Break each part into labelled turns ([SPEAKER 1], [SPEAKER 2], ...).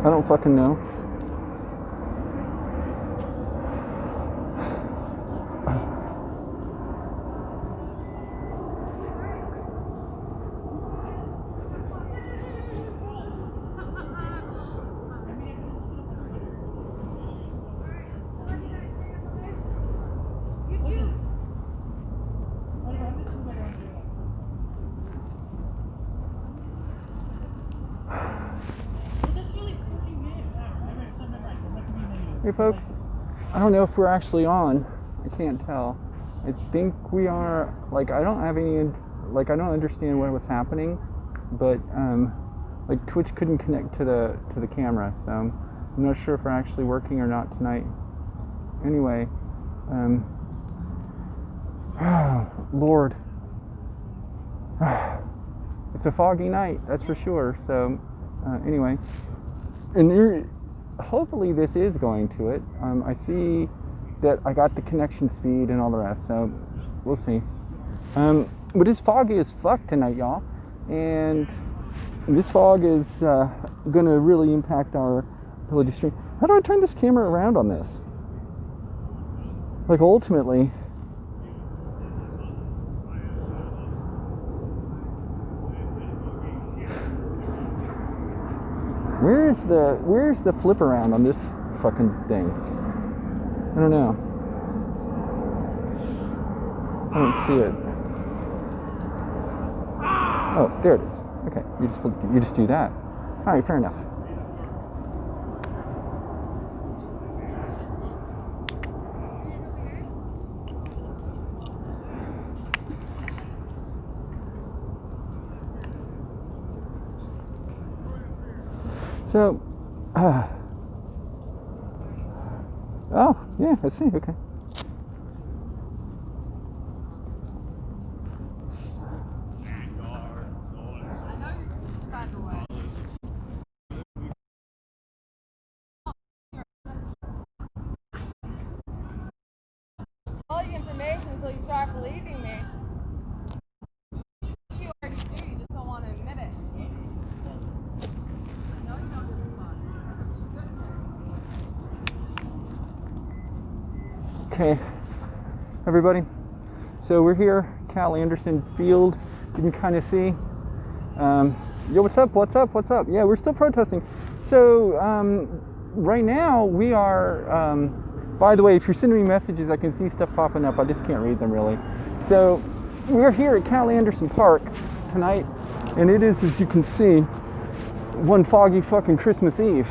[SPEAKER 1] I don't fucking know. Hey folks, I don't know if we're actually on. I can't tell. I think we are. Like, I don't have any, like, I don't understand what was happening, but like Twitch couldn't connect to the camera, so I'm not sure if we're actually working or not tonight. Anyway, Lord, it's a foggy night, that's for sure. So anyway, and hopefully this is going to it. I see that I got the connection speed and all the rest, so we'll see. But it's foggy as fuck tonight, y'all, and this fog is gonna really impact our ability to stream. How do I turn this camera around on this? Like, ultimately, where's the flip around on this fucking thing? I don't know. I don't see it. Oh, there it is. Okay, you just do that. All right, fair enough. So, oh, yeah, I see, okay.
[SPEAKER 2] All the information until you start believing me. You already do, you just don't want to admit it.
[SPEAKER 1] Okay, everybody, so we're here, Cal Anderson Field. You can kind of see. Yo, what's up? Yeah, we're still protesting. So right now we are, by the way, if you're sending me messages, I can see stuff popping up. I just can't read them really. So we're here at Cal Anderson Park tonight, and it is, as you can see, one foggy fucking Christmas Eve.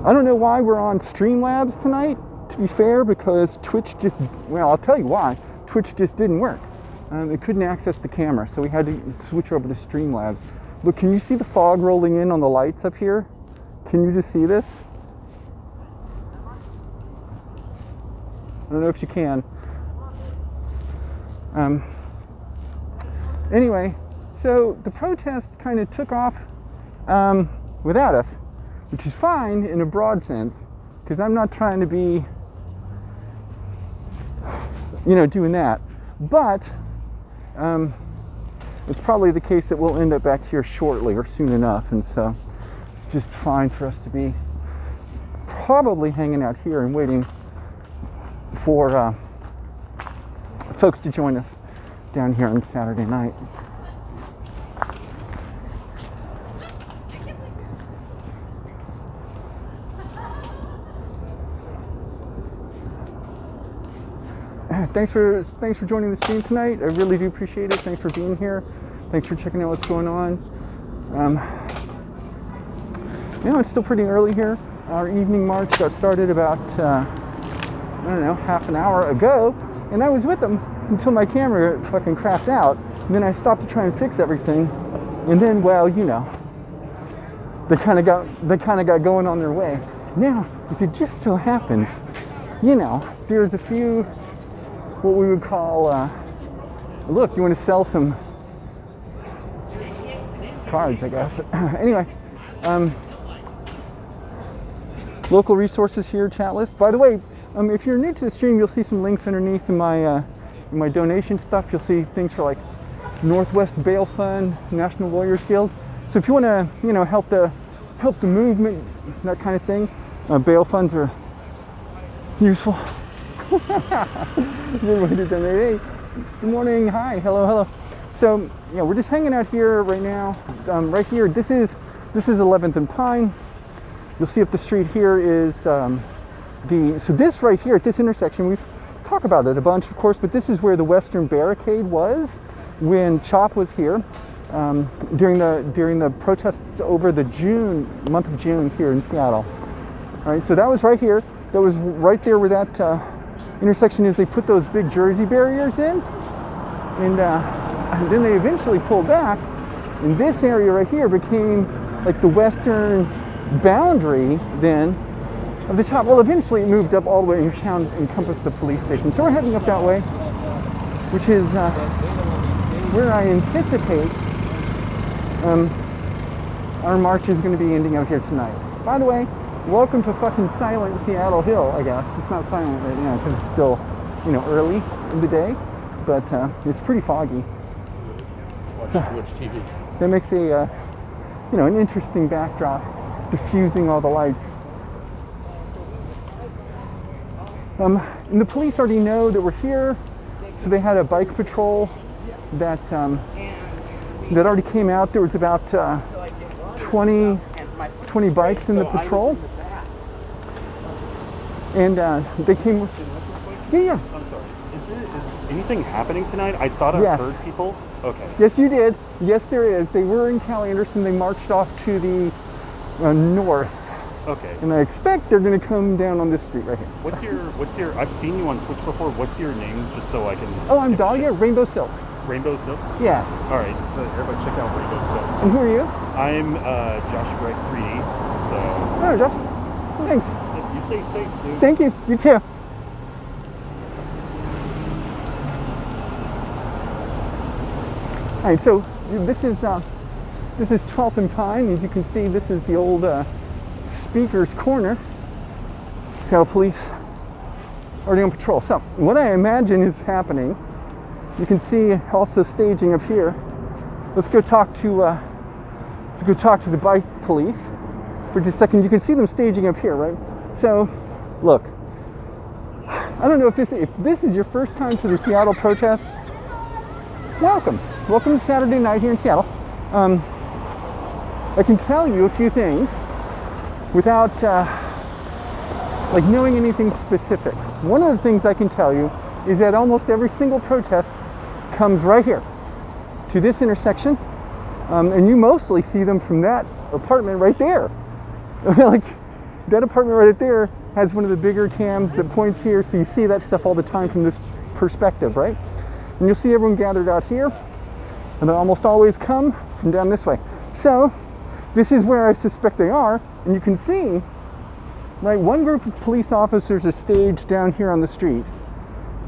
[SPEAKER 1] I don't know why we're on Streamlabs tonight, to be fair, because Twitch just, well, I'll tell you why. Twitch just didn't work. It couldn't access the camera, so we had to switch over to Streamlabs. Look, can you see the fog rolling in on the lights up here? Can you just see this? I don't know if you can. Anyway, so the protest kind of took off without us, which is fine in a broad sense, because I'm not trying to be, you know, doing that. But it's probably the case that we'll end up back here shortly or soon enough, and so it's just fine for us to be probably hanging out here and waiting for folks to join us down here on Saturday night. Thanks for joining the stream tonight. I really do appreciate it. Thanks for being here. Thanks for checking out what's going on. You know, it's still pretty early here. Our evening march got started about I don't know, half an hour ago, and I was with them until my camera fucking crapped out. And then I stopped to try and fix everything, and then, well, you know, they kind of got going on their way. Now, as it just so happens, you know, there's a few what we would call, look, you want to sell some cards, I guess. Anyway, local resources here, chat list. By the way, if you're new to the stream, you'll see some links underneath in my donation stuff. You'll see things for like Northwest Bail Fund, National Lawyers Guild. So if you want to, help the movement, that kind of thing, bail funds are useful. Everybody did that. Hey, good morning. Hi. Hello. Hello. So we're just hanging out here right now. Right here, this is 11th and Pine. You'll see up the street here is so this right here at this intersection, we've talked about it a bunch, of course, but this is where the Western Barricade was when CHOP was here during the protests over the month of June here in Seattle. All right, so that was right here. That was right there where that intersection is. They put those big Jersey barriers in, and then they eventually pulled back, and this area right here became like the western boundary then of the CHOP. Well, eventually it moved up all the way and encompassed the police station. So we're heading up that way, which is where I anticipate our march is going to be ending out here tonight. By the way, welcome to fucking silent Seattle Hill, I guess. It's not silent right now because it's still, early in the day, but it's pretty foggy. So
[SPEAKER 3] TV.
[SPEAKER 1] that makes an interesting backdrop, diffusing all the lights. And the police already know that we're here, so they had a bike patrol that already came out. There was about 20 bikes in the patrol, and they came. Yeah.
[SPEAKER 3] I'm sorry. Is anything happening tonight? I thought I heard people. Okay.
[SPEAKER 1] Yes, you did. Yes, there is. They were in Cal Anderson. They marched off to the north.
[SPEAKER 3] Okay.
[SPEAKER 1] And I expect they're going to come down on this street right here.
[SPEAKER 3] What's your? I've seen you on Twitch before. What's your name, just so I can?
[SPEAKER 1] Oh, I'm Dahlia, Rainbow Silk.
[SPEAKER 3] Rainbow Silk?
[SPEAKER 1] Yeah.
[SPEAKER 3] All right. So everybody check out Rainbow Silk.
[SPEAKER 1] And who are you?
[SPEAKER 3] I'm Josh Greg 3D. So.
[SPEAKER 1] Oh, Josh. Thanks.
[SPEAKER 3] You stay safe, dude.
[SPEAKER 1] Thank you. You too. All right. So this is 12th and Pine. As you can see, this is the old Speaker's Corner. Seattle Police already on patrol. So what I imagine is happening, you can see also staging up here. Let's go talk to the bike police for just a second. You can see them staging up here, right? So look, I don't know if this is your first time to the Seattle protests. Welcome to Saturday night here in Seattle. I can tell you a few things without knowing anything specific. One of the things I can tell you is that almost every single protest comes right here to this intersection, and you mostly see them from that apartment right there. Like that apartment right there has one of the bigger cams that points here, so you see that stuff all the time from this perspective, right? And you'll see everyone gathered out here, and they almost always come from down this way. So this is where I suspect they are, and you can see, right, one group of police officers are staged down here on the street,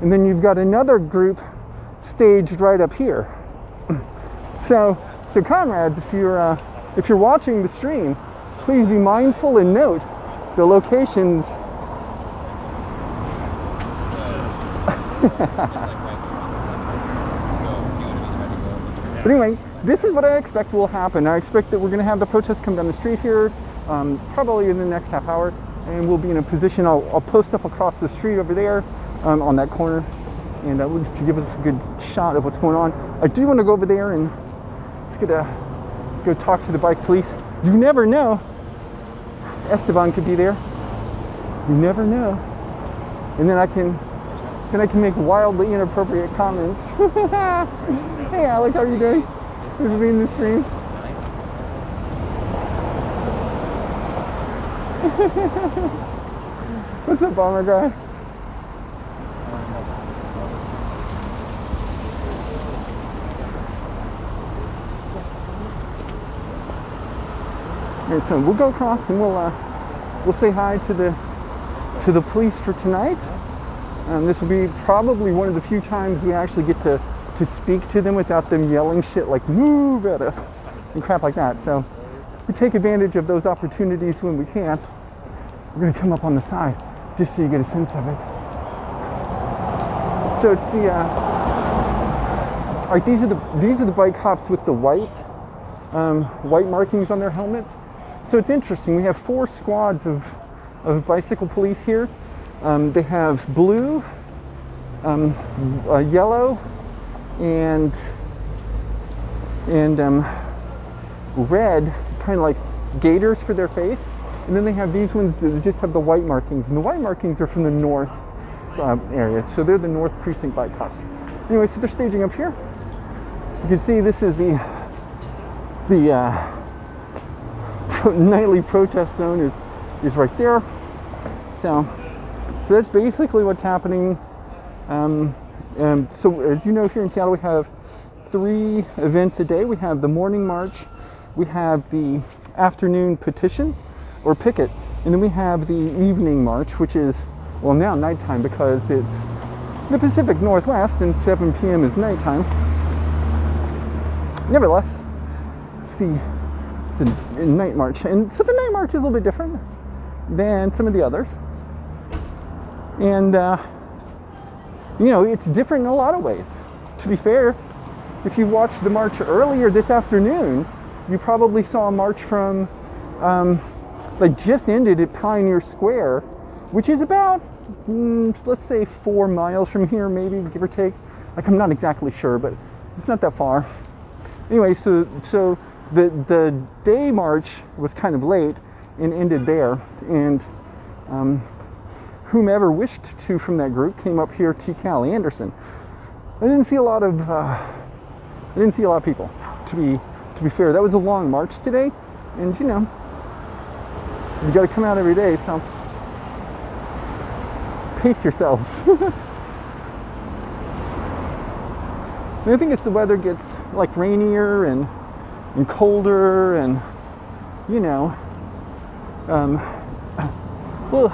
[SPEAKER 1] and then you've got another group staged right up here. So comrades, if you're watching the stream, please be mindful and note the locations. But anyway, this is what I expect will happen. I expect that we're going to have the protests come down the street here, probably in the next half hour, and we'll be in a position. I'll post up across the street over there on that corner, and that would give us a good shot of what's going on. I do want to go over there and go talk to the bike police. You never know. Esteban could be there. You never know. And then I can make wildly inappropriate comments. Hey Alec, how are you doing? Good to be in the stream. What's up, bomber guy? Okay, so we'll go across and we'll say hi to the police for tonight. This will be probably one of the few times we actually get to speak to them without them yelling shit like "move" at us and crap like that. So we take advantage of those opportunities when we can. We're going to come up on the side just so you get a sense of it. So it's the All right, these are the bike cops with the white markings on their helmets. So it's interesting. We have 4 squads of bicycle police here. They have blue, yellow, and red, kind of like gaiters for their face. And then they have these ones that just have the white markings. And the white markings are from the north area. So they're the North Precinct bike cops. Anyway, so they're staging up here. You can see this is the nightly protest zone is right there. So that's basically what's happening. So as you know, here in Seattle we have 3 events a day. We have the morning march, we have the afternoon petition or picket, and then we have the evening march, which is, well, now nighttime because it's the Pacific Northwest and 7 p.m. is nighttime. Nevertheless, it's a night march, and so the night march is a little bit different than some of the others, and you know, it's different in a lot of ways. To be fair, if you watched the march earlier this afternoon, you probably saw a march from like just ended at Pioneer Square, which is about let's say 4 miles from here, maybe, give or take. Like, I'm not exactly sure, but it's not that far. Anyway, so the day march was kind of late and ended there, and whomever wished to from that group came up here to Cal Anderson. I didn't see a lot of people, to be fair. That was a long march today, and you know, you got to come out every day, so pace yourselves. And I think as the weather gets like rainier and colder, and you know, well,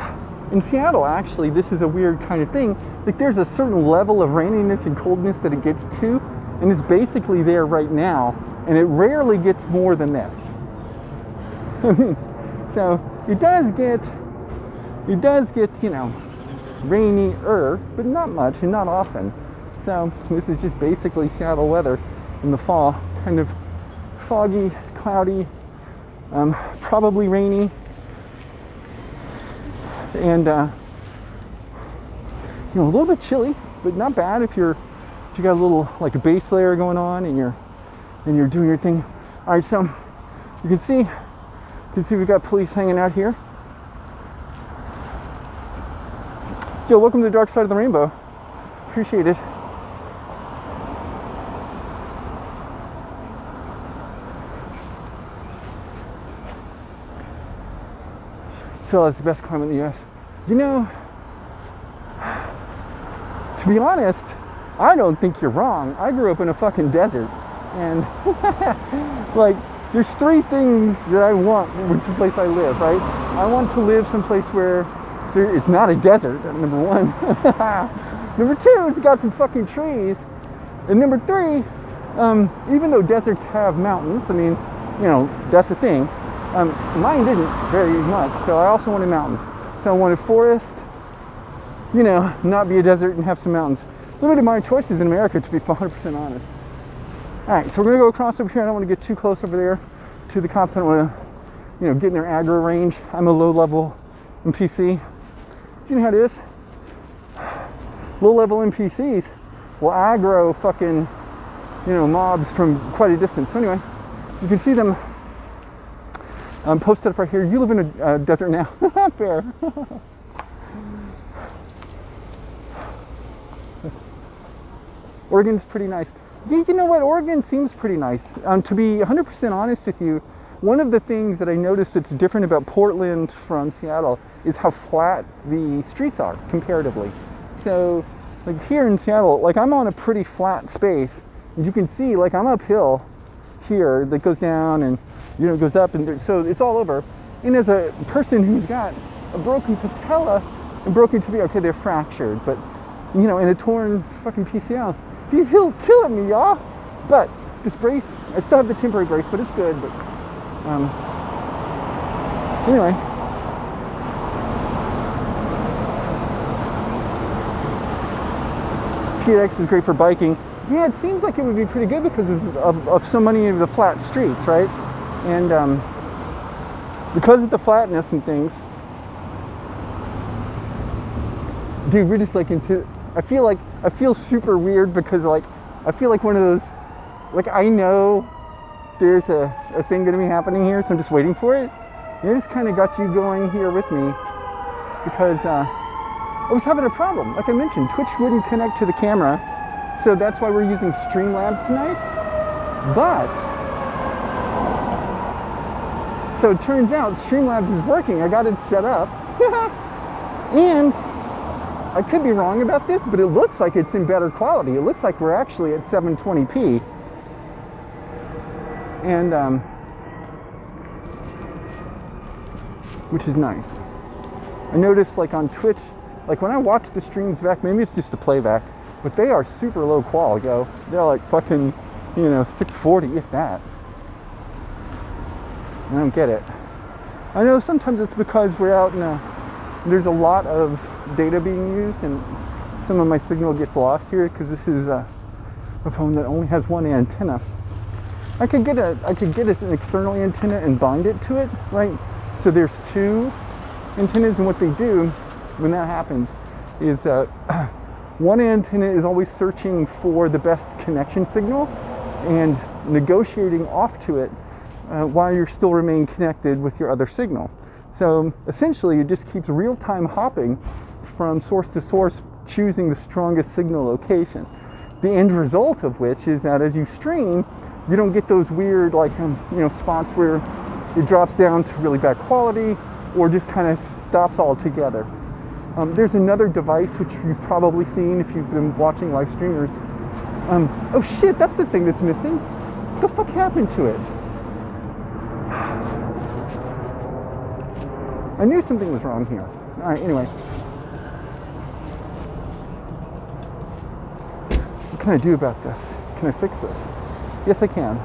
[SPEAKER 1] in Seattle, actually, this is a weird kind of thing. Like, there's a certain level of raininess and coldness that it gets to, and it's basically there right now, and it rarely gets more than this. So it does get, you know, rainier, but not much and not often. So this is just basically Seattle weather in the fall, kind of foggy, cloudy, probably rainy, and you know, a little bit chilly, but not bad if you got a little like a base layer going on and you're doing your thing. All right, so you can see we've got police hanging out here. Yo, welcome to the dark side of the rainbow. Appreciate it. So it's the best climate in the US. You know, to be honest, I don't think you're wrong. I grew up in a fucking desert, and like, there's 3 things that I want in someplace I live, right? I want to live someplace where it's not a desert, number 1. Number 2 is it got some fucking trees. And number 3, even though deserts have mountains, I mean, you know, that's the thing. Mine didn't very much, so I also wanted mountains. So I wanted forest, you know, not be a desert and have some mountains. Limited my choices in America, to be 100% honest. All right, so we're gonna go across over here. I don't want to get too close over there to the cops. I don't want to, you know, get in their aggro range. I'm a low-level NPC. You know how it is. Low-level NPCs will aggro fucking, you know, mobs from quite a distance. So anyway, you can see them posted up right here. You live in a desert now. Fair. Oregon's pretty nice. Yeah, you know what? Oregon seems pretty nice. To be 100% honest with you, one of the things that I noticed that's different about Portland from Seattle is how flat the streets are comparatively. So, like here in Seattle, like I'm on a pretty flat space. You can see, like, I'm uphill here that goes down and, you know, goes up, and so it's all over. And as a person who's got a broken patella and broken tibia, okay, they're fractured, but, you know, and a torn fucking PCL, these hills killing me, y'all. But this brace, I still have the temporary brace, but it's good. But anyway, PX is great for biking. Yeah, it seems like it would be pretty good because of so many of the flat streets, right? And because of the flatness and things, dude, we're just like into. I feel super weird because like I feel like one of those, like I know there's a thing going to be happening here, so I'm just waiting for it. And it just kind of got you going here with me because I was having a problem. Like I mentioned, Twitch wouldn't connect to the camera, so that's why we're using Streamlabs tonight. But so it turns out Streamlabs is working. I got it set up, and I could be wrong about this, but it looks like it's in better quality. It looks like we're actually at 720p. And which is nice. I noticed like on Twitch, like when I watch the streams back, maybe it's just the playback, but they are super low quality, yo. They're like fucking, 640 if that. I don't get it. I know sometimes it's because we're out in there's a lot of data being used and some of my signal gets lost here because this is a phone that only has one antenna. I could get an external antenna and bind it to it, right? So there's two antennas, and what they do when that happens is one antenna is always searching for the best connection signal and negotiating off to it while you're still remain connected with your other signal. So essentially it just keeps real-time hopping from source to source, choosing the strongest signal location. The end result of which is that as you stream, you don't get those weird like spots where it drops down to really bad quality or just kind of stops altogether. There's another device which you've probably seen if you've been watching live streamers. Oh shit, that's the thing that's missing. What the fuck happened to it? I knew something was wrong here. All right, anyway. What can I do about this? Can I fix this? Yes, I can.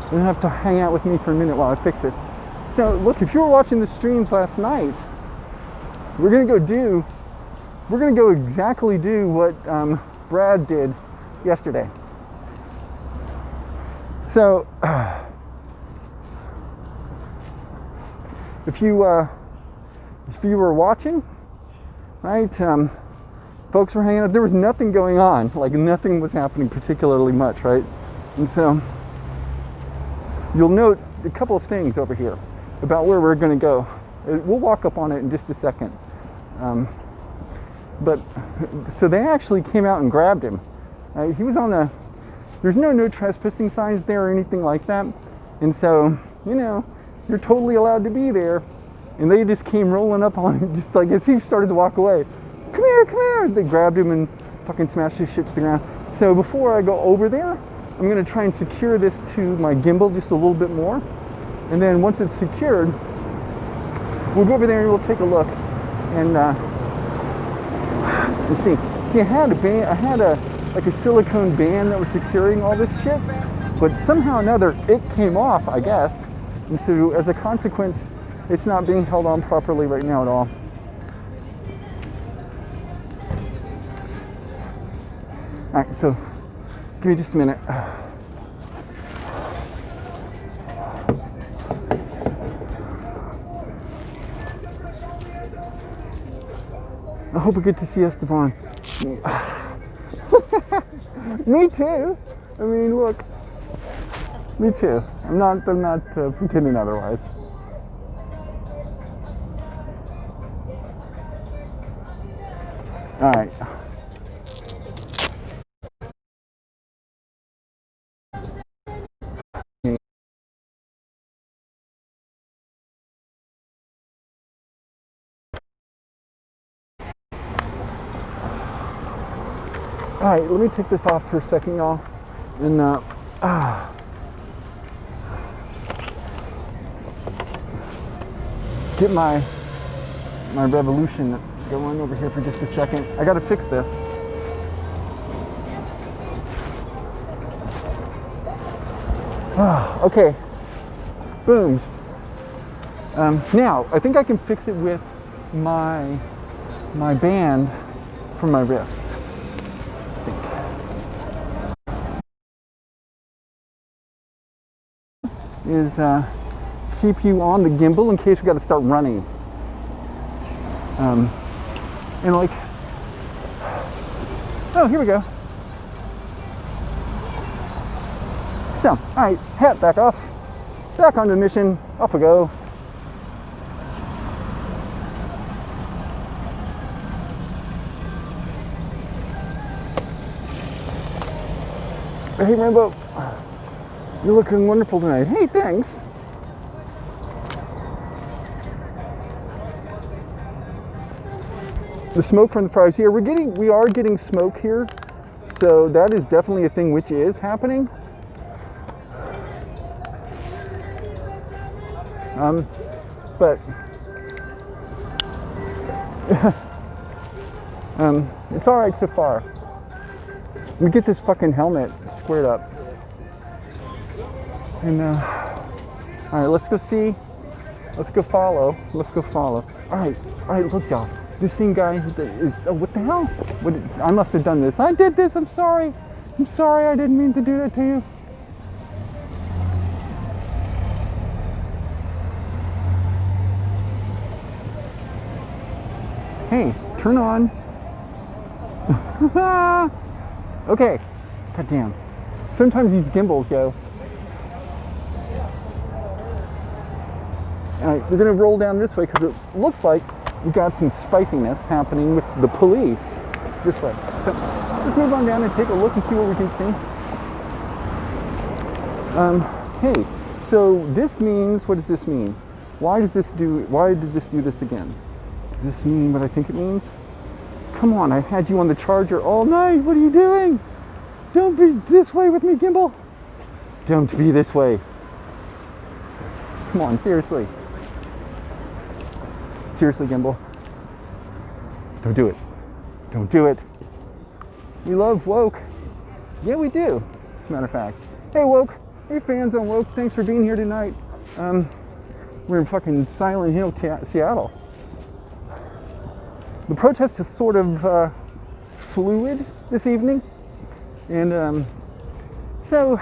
[SPEAKER 1] You don't have to hang out with me for a minute while I fix it. So, look, if you were watching the streams last night, we're gonna go exactly do what Brad did yesterday. So, if you were watching, right, folks were hanging out, there was nothing going on, like nothing was happening particularly much, right? And so, you'll note a couple of things over here about where we're gonna go. We'll walk up on it in just a second. But, so they actually came out and grabbed him. He was on there's no trespassing signs there or anything like that. And so, you're totally allowed to be there. And they just came rolling up on him, just like as he started to walk away. Come here, come here. They grabbed him and fucking smashed his shit to the ground. So before I go over there, I'm gonna try and secure this to my gimbal just a little bit more. And then once it's secured, we'll go over there and we'll take a look. And see, I had a silicone band that was securing all this shit, but somehow or another it came off, I guess. And so as a consequence, it's not being held on properly right now at all. All right, so give me just a minute. I hope we get to see Esteban. Me too. I mean, look. Me too. I'm not pretending otherwise. All right. All right, let me take this off for a second, y'all, and get my Revolution going over here for just a second. I gotta fix this. Okay, boom. Now I think I can fix it with my band for my wrist. is keep you on the gimbal in case we got to start running. And like, oh, here we go. So, all right, hat back off, back on the mission, off we go. Hey Rambo, you're looking wonderful tonight. Hey, thanks. The smoke from the fries here, we are getting smoke here, so that is definitely a thing which is happening. But it's all right so far. Let me get this fucking helmet squared up. And all right, let's go see. Let's go follow. Let's go follow. All right, look, y'all. This same guy is, oh, what the hell? I must have done this. I did this. I'm sorry. I'm sorry. I didn't mean to do that to you. Hey, turn on. Okay. Goddamn. Sometimes these gimbals, yo. All right, we're gonna roll down this way because it looks like we got some spiciness happening with the police this way. So let's move on down and take a look and see what we can see. Hey, so this means, what does this mean? Why did this do this again? Does this mean what I think it means? Come on, I had you on the charger all night. What are you doing? Don't be this way with me, gimbal. Don't be this way. Come on, seriously. Seriously, gimbal. Don't do it. Don't do it. We love Woke. Yeah, we do, as a matter of fact. Hey, Woke. Hey, fans on Woke. Thanks for being here tonight. We're in fucking Silent Hill, Seattle. The protest is sort of fluid this evening. And so,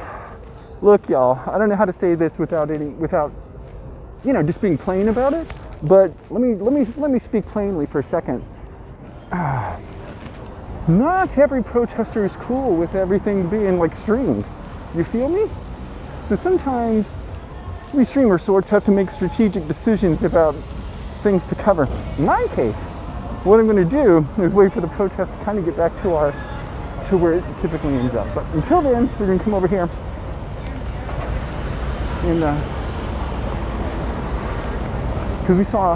[SPEAKER 1] look, y'all, I don't know how to say this without you know, just being plain about it. But let me speak plainly for a second. Not every protester is cool with everything being like streamed. You feel me? So sometimes we streamer sorts have to make strategic decisions about things to cover. In my case, what I'm going to do is wait for the protest to kind of get back to where it typically ends up. But until then, we're going to come over here and because we saw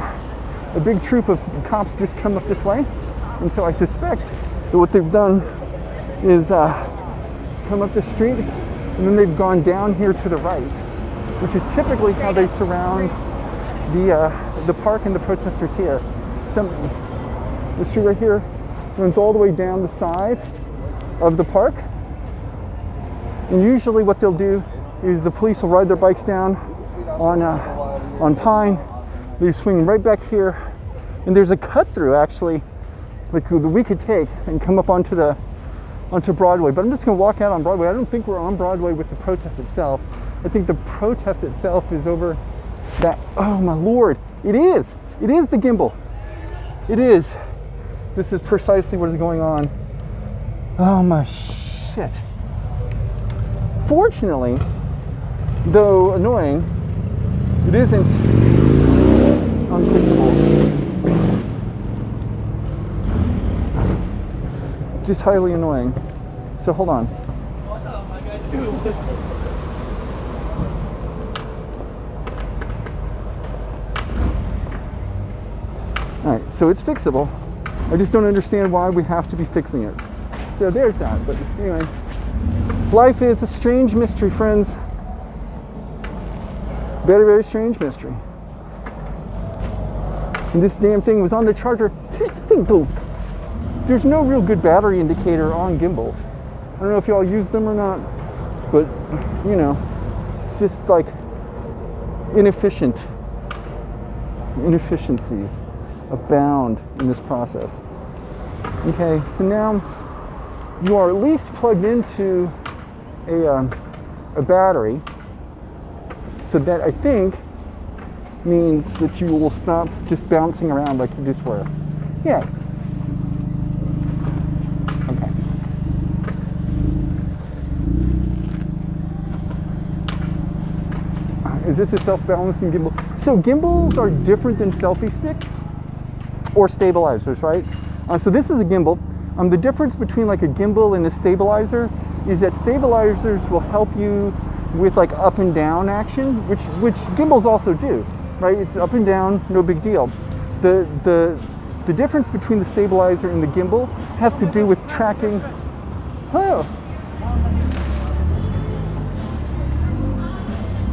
[SPEAKER 1] a big troop of cops just come up this way, and so I suspect that what they've done is come up the street, and then they've gone down here to the right, which is typically how they surround the park and the protesters here. The street right here runs all the way down the side of the park, and usually what they'll do is the police will ride their bikes down on Pine. They swing right back here, and there's a cut through actually, like that we could take and come up onto Broadway. But I'm just gonna walk out on Broadway. I don't think we're on Broadway with the protest itself. I think the protest itself is over that. Oh my Lord! It is the gimbal. It is. This is precisely what is going on. Oh my shit. Fortunately, though annoying, it isn't unfixable. Just highly annoying. So hold on.
[SPEAKER 4] What the fuck I do?
[SPEAKER 1] Alright, so it's fixable. I just don't understand why we have to be fixing it. So there's that. But anyway, life is a strange mystery, friends. Very, very strange mystery. And this damn thing was on the charger. Here's the thing though. There's no real good battery indicator on gimbals. I don't know if y'all use them or not, but you know, it's just like inefficiencies abound in this process. Okay, so now you are at least plugged into a battery. So that, I think, means that you will stop just bouncing around like you just were. Yeah. Okay. Is this a self-balancing gimbal? So gimbals are different than selfie sticks or stabilizers, right? So this is a gimbal. The difference between like a gimbal and a stabilizer is that stabilizers will help you with like up and down action, which gimbals also do, right? It's up and down, no big deal. The difference between the stabilizer and the gimbal has to do with tracking. Hello.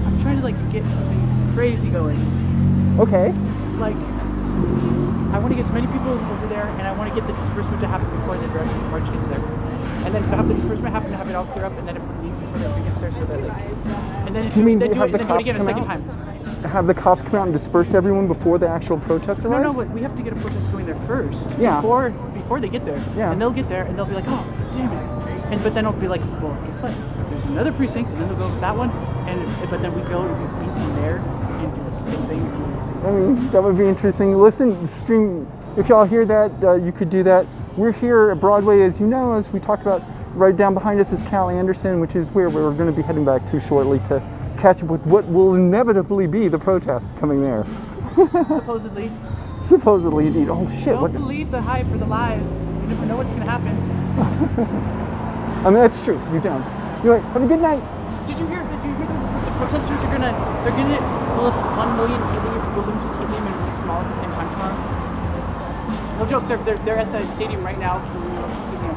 [SPEAKER 4] I'm trying to like get something crazy going.
[SPEAKER 1] Okay.
[SPEAKER 4] Like, I want to get as many people over there, and I want to get the disbursement to happen before the direction march gets there. And then have the disbursement happen, to have it all clear up, and then it leave before everybody gets there, so that like, and then
[SPEAKER 1] Do you mean
[SPEAKER 4] then do
[SPEAKER 1] have
[SPEAKER 4] it,
[SPEAKER 1] the
[SPEAKER 4] then do it
[SPEAKER 1] cops
[SPEAKER 4] again a
[SPEAKER 1] come
[SPEAKER 4] second
[SPEAKER 1] out?
[SPEAKER 4] time.
[SPEAKER 1] Have the cops come out and disperse everyone before the actual protest arrives?
[SPEAKER 4] No, but we have to get a protest going there first.
[SPEAKER 1] Yeah.
[SPEAKER 4] Before they get there.
[SPEAKER 1] Yeah.
[SPEAKER 4] And they'll get there, and they'll be like, oh, damn it. And but then it'll be like, well, guess what? There's another precinct, and then they'll go with that one, and but then we go in there and do the same thing.
[SPEAKER 1] I mean, that would be interesting. Listen, stream, if y'all hear that, you could do that. We're here at Broadway, as you know, as we talked about. Right down behind us is Cal Anderson, which is where we're going to be heading back to shortly to catch up with what will inevitably be the protest coming there.
[SPEAKER 4] Supposedly.
[SPEAKER 1] Supposedly, indeed. Oh shit!
[SPEAKER 4] Don't believe the hype or the lies. You never know what's going to happen.
[SPEAKER 1] I mean, that's true. You don't. You're right. Have a good night.
[SPEAKER 4] Did you hear the protesters are gonna fill up 1 million helium balloons with helium and release them all at the same time tomorrow? No joke. They're at the stadium right now filling up helium.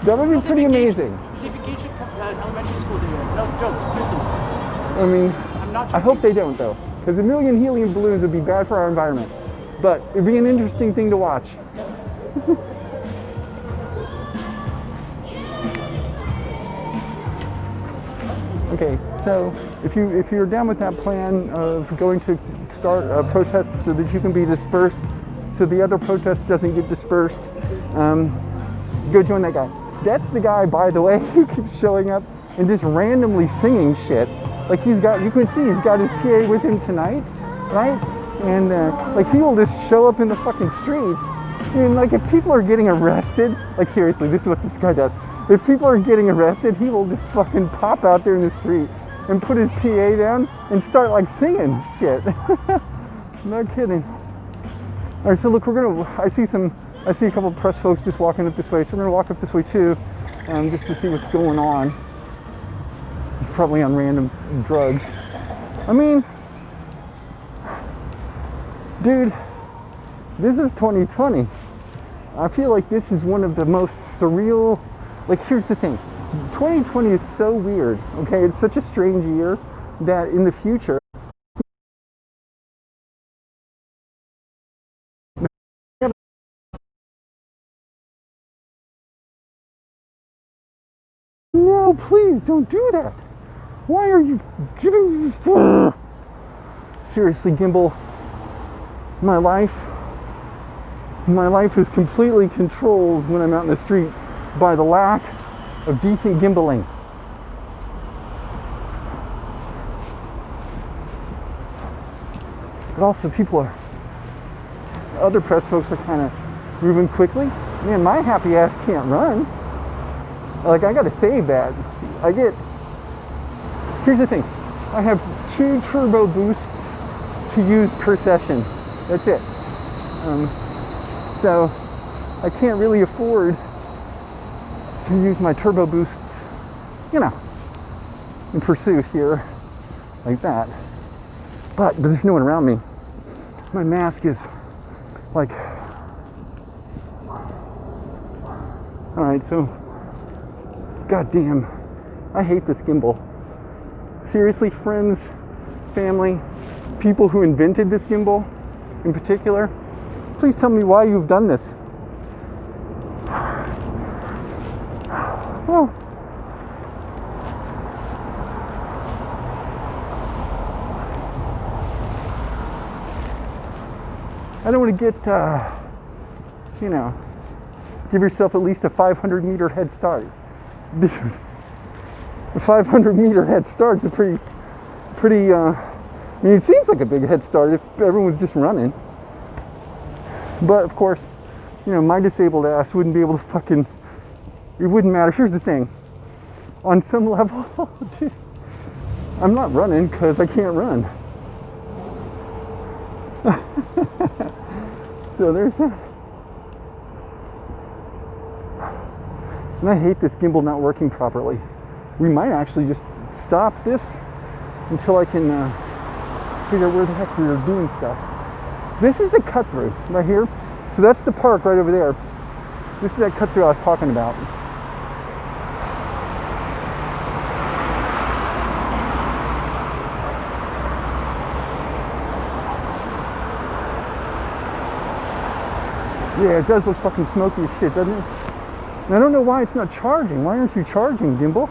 [SPEAKER 1] That would be pretty amazing.
[SPEAKER 4] David Gage elementary school did it. No joke. Seriously.
[SPEAKER 1] I mean,
[SPEAKER 4] I'm not
[SPEAKER 1] I hope they don't though, because 1 million helium balloons would be bad for our environment. But it'd be an interesting thing to watch. Okay, so if you're down with that plan of going to start a protest so that you can be dispersed, so the other protest doesn't get dispersed, go join that guy. That's the guy, by the way, who keeps showing up and just randomly singing shit. Like you can see he's got his PA with him tonight, right? And like he will just show up in the fucking streets. And like if people are getting arrested, like seriously, this is what this guy does. If people are getting arrested, he will just fucking pop out there in the street and put his PA down and start like singing shit. No kidding. All right, so look, I see a couple of press folks just walking up this way, so we're gonna walk up this way too, just to see what's going on. He's probably on random drugs. I mean, dude, this is 2020. I feel like this is one of the most surreal, like here's the thing, 2020 is so weird, okay? It's such a strange year that in the future, no, please don't do that. Why are you giving me this? Seriously, gimbal, my life is completely controlled when I'm out in the street by the lack of decent gimbaling. But also other press folks are kind of moving quickly. Man, my happy ass can't run. Like, I gotta save that. Here's the thing. I have 2 turbo boosts to use per session. That's it. So I can't really afford to use my turbo boosts, in pursuit here, like that. But there's no one around me. My mask is like, all right, so, goddamn, I hate this gimbal. Seriously, friends, family, people who invented this gimbal in particular, please tell me why you've done this. Oh. I don't want to get, give yourself at least a 500-meter head start. Dude, A 500-meter head start's a pretty, I mean, it seems like a big head start if everyone's just running. But of course, you know, my disabled ass wouldn't be able to fucking, it wouldn't matter. Here's the thing. On some level, dude, I'm not running because I can't run. So there's that. And I hate this gimbal not working properly. We might actually just stop this until I can figure out where the heck we are doing stuff. This is the cut through right here. So that's the park right over there. This is that cut through I was talking about. Yeah, it does look fucking smoky as shit, doesn't it? And I don't know why it's not charging. Why aren't you charging, gimbal?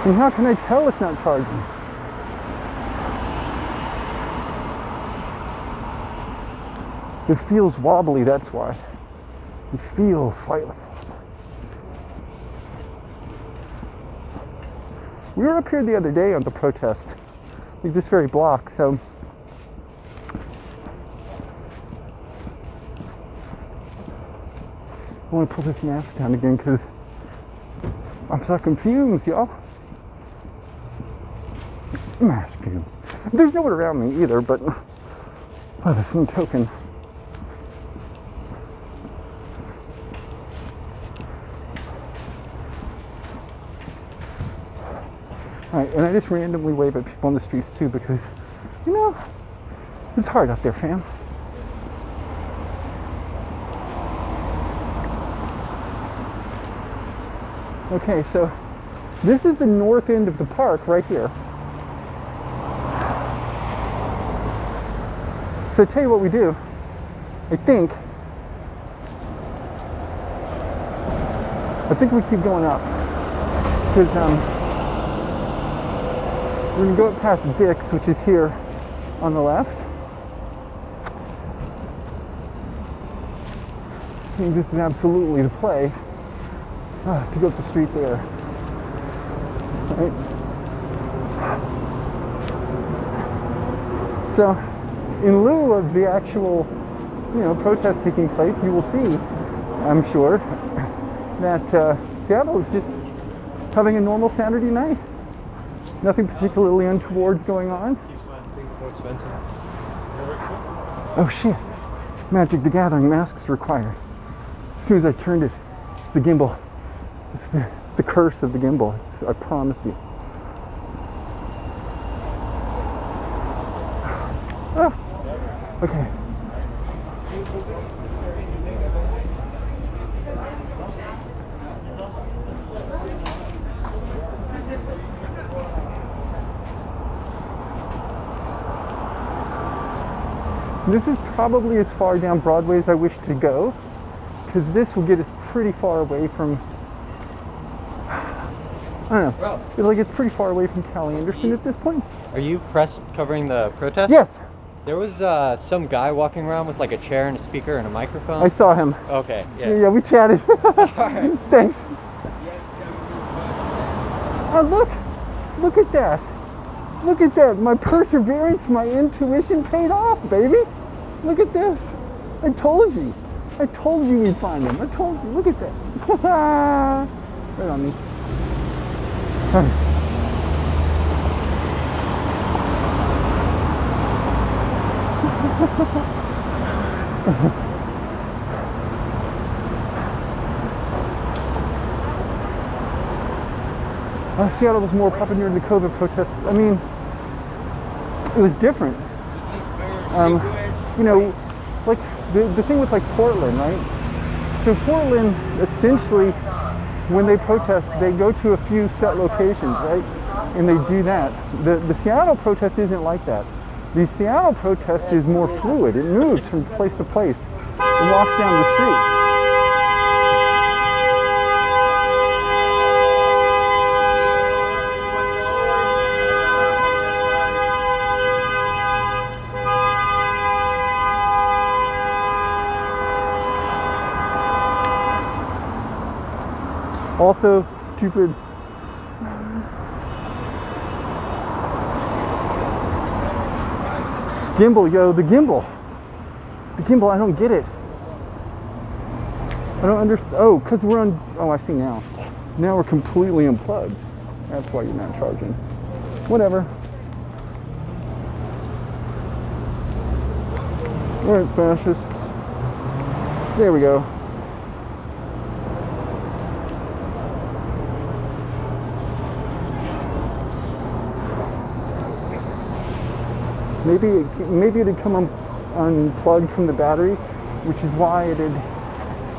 [SPEAKER 1] And how can I tell it's not charging? It feels wobbly, that's why. It feels slightly. We were up here the other day on the protest, like this very block, so I want to pull this mask down again because I'm sucking fumes, y'all. Mask fumes. There's no one around me either, but by the same token, alright, and I just randomly wave at people on the streets too because, you know, it's hard out there, fam. Okay, so this is the north end of the park right here. So I tell you what we do. I think we keep going up because we're gonna go up past Dick's, which is here on the left. I think this is absolutely the play. To go up the street there. Right? So, in lieu of the actual, you know, protest taking place, you will see, I'm sure, that Seattle is just having a normal Saturday night. Nothing particularly untoward going on. Oh shit! Magic the Gathering masks required. As soon as I turned it, it's the gimbal. It's the curse of the gimbal, I promise you. Oh, okay. This is probably as far down Broadway as I wish to go, because this will get us pretty far away from, I don't know. Like it's pretty far away from Callie Anderson at this point.
[SPEAKER 5] Are you press covering the protest?
[SPEAKER 1] Yes.
[SPEAKER 5] There was some guy walking around with like a chair and a speaker and a microphone.
[SPEAKER 1] I saw him.
[SPEAKER 5] Okay.
[SPEAKER 1] Yeah, we chatted.
[SPEAKER 5] Alright.
[SPEAKER 1] Thanks. Oh look at that. Look at that. My perseverance, my intuition paid off, baby. Look at this. I told you. I told you we'd find him. I told you. Look at that. Right on me. Seattle was more popular during the COVID protests. I mean, it was different. You know, like the thing with like Portland, right? So Portland, essentially, when they protest, they go to a few set locations, right? And they do that. The Seattle protest isn't like that. The Seattle protest is more fluid. It moves from place to place. It walks down the street. Also, stupid. Gimbal, yo, the gimbal. The gimbal, I don't get it. I don't understand. Oh, because we're on. Oh, I see now. Now we're completely unplugged. That's why you're not charging. Whatever. Alright, fascists. There we go. Maybe it had come unplugged from the battery, which is why it had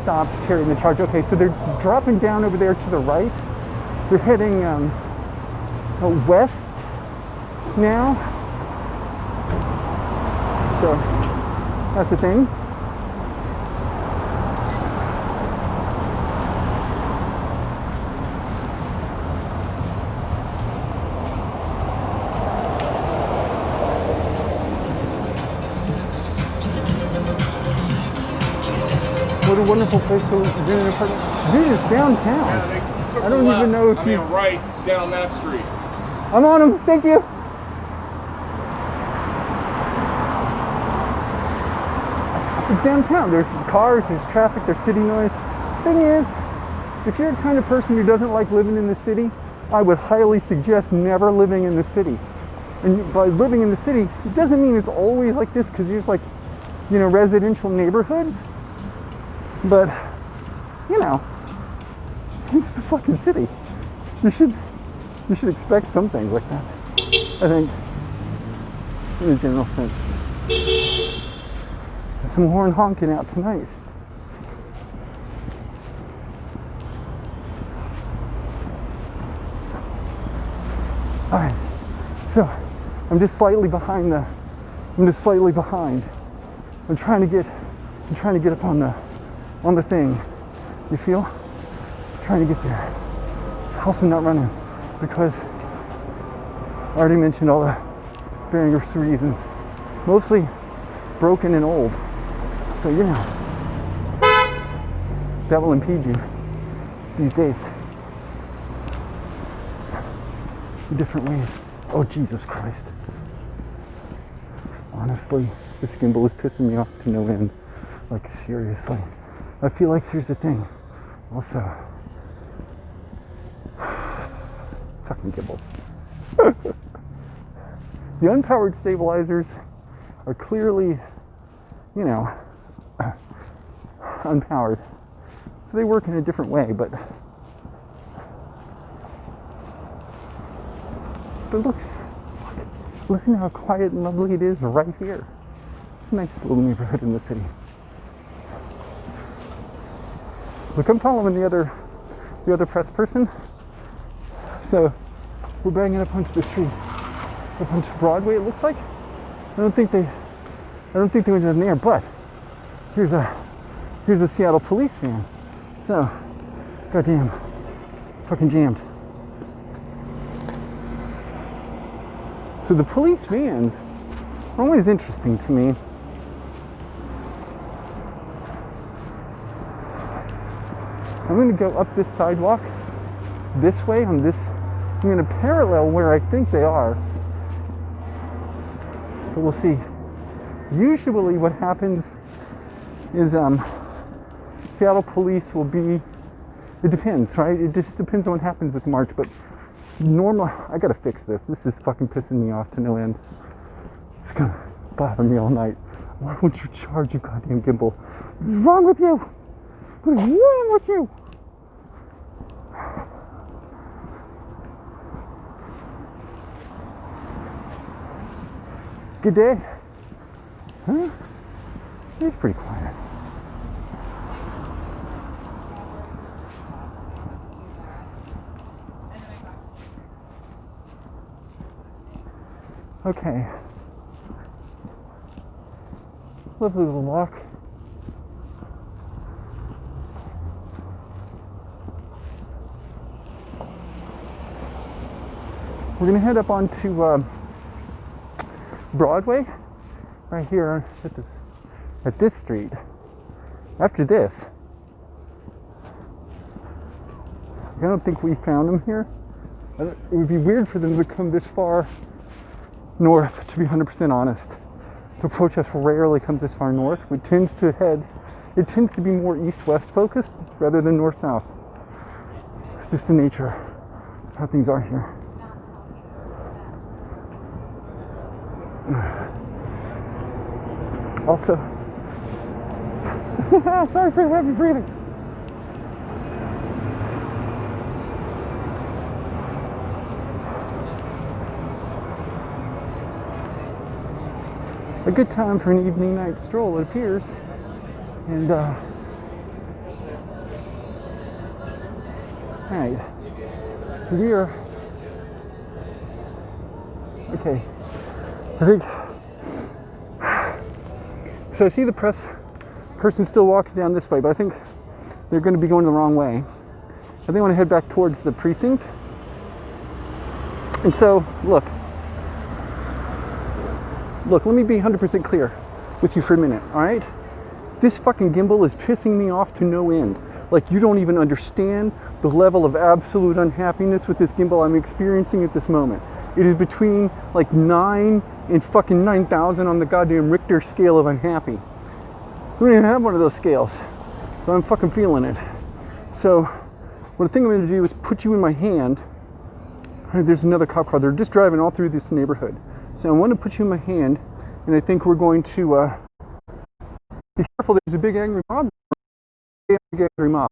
[SPEAKER 1] stopped carrying the charge. Okay, so they're dropping down over there to the right. They're heading west now. So that's the thing. What a wonderful place to live in an apartment. Dude, it's downtown.
[SPEAKER 6] Yeah,
[SPEAKER 1] I don't even know if you...
[SPEAKER 6] right down that street.
[SPEAKER 1] I'm on them. Thank you. It's downtown. There's cars, there's traffic, there's city noise. Thing is, if you're the kind of person who doesn't like living in the city, I would highly suggest never living in the city. And by living in the city, it doesn't mean it's always like this, because there's like, you know, residential neighborhoods. But, you know, it's the fucking city. You should expect some things like that, I think, in a general sense. There's some horn honking out tonight. Alright, so I'm just slightly behind. I'm trying to get up on the thing. You feel? I'm trying to get there. Also not running because I already mentioned all the various reasons. Mostly broken and old. So you know, that will impede you these days in different ways. Oh, Jesus Christ. Honestly, this gimbal is pissing me off to no end. Like, seriously. I feel like, here's the thing. Also, fucking gimbal. The unpowered stabilizers are clearly, you know, unpowered. So they work in a different way, but look, listen to how quiet and lovely it is right here. It's a nice little neighborhood in the city. Look, I'm following the other press person. So we're banging up onto the street, up onto Broadway. It looks like. I don't think they went in there. But here's a Seattle police van. So, goddamn, fucking jammed. So the police vans are always interesting to me. I'm going to go up this sidewalk this way on this. I'm going to parallel where I think they are. But we'll see. Usually what happens is Seattle police will be, it depends, right? It just depends on what happens with March, but normally, I gotta fix this. This is fucking pissing me off to no end. It's gonna bother me all night. Why won't you charge, you goddamn gimbal? What is wrong with you? What is wrong with you? Good day. Huh? It's pretty quiet. Okay. Lovely little walk. We're gonna head up onto Broadway, right here at this street. After this, I don't think we found them here. It would be weird for them to come this far north, to be 100% honest. The protest rarely comes this far north. It tends to be more east-west focused rather than north-south. It's just the nature of how things are here. Also, sorry for the heavy breathing. A good time for an evening night stroll, it appears. And alright, so we are, okay, I think, so I see the press person still walking down this way, but I think they're going to be going the wrong way. I think I want to head back towards the precinct. And so, look, let me be 100% clear with you for a minute, alright? This fucking gimbal is pissing me off to no end. Like, you don't even understand the level of absolute unhappiness with this gimbal I'm experiencing at this moment. It is between like 9 and fucking 9,000 on the goddamn Richter scale of unhappy. We don't even have one of those scales, but I'm fucking feeling it. So, what I think I'm going to do is put you in my hand. There's another cop car. They're just driving all through this neighborhood. So I want to put you in my hand, and I think we're going to be careful. There's a big angry mob. Big angry mob.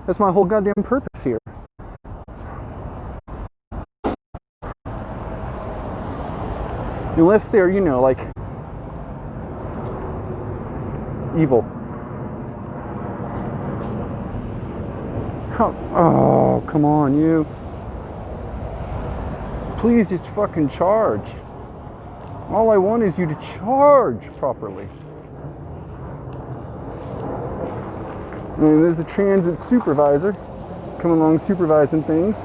[SPEAKER 1] That's my whole goddamn purpose here. Unless they're, you know, like evil. How? Oh, come on, you. Please just fucking charge. All I want is you to charge properly. And there's a transit supervisor coming along supervising things.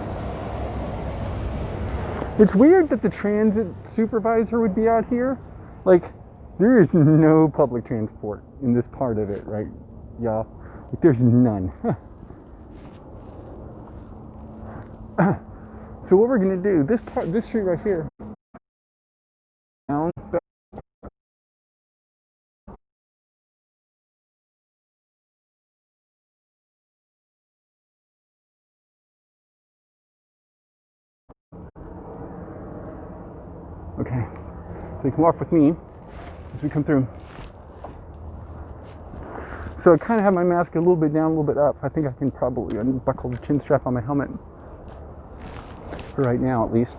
[SPEAKER 1] It's weird that the transit supervisor would be out here. Like, there is no public transport in this part of it, right, y'all? Like, there's none. So what we're gonna do, this street right here, down, okay, so you can walk with me as we come through. So I kind of have my mask a little bit down, a little bit up. I think I can probably unbuckle the chin strap on my helmet. For right now, at least.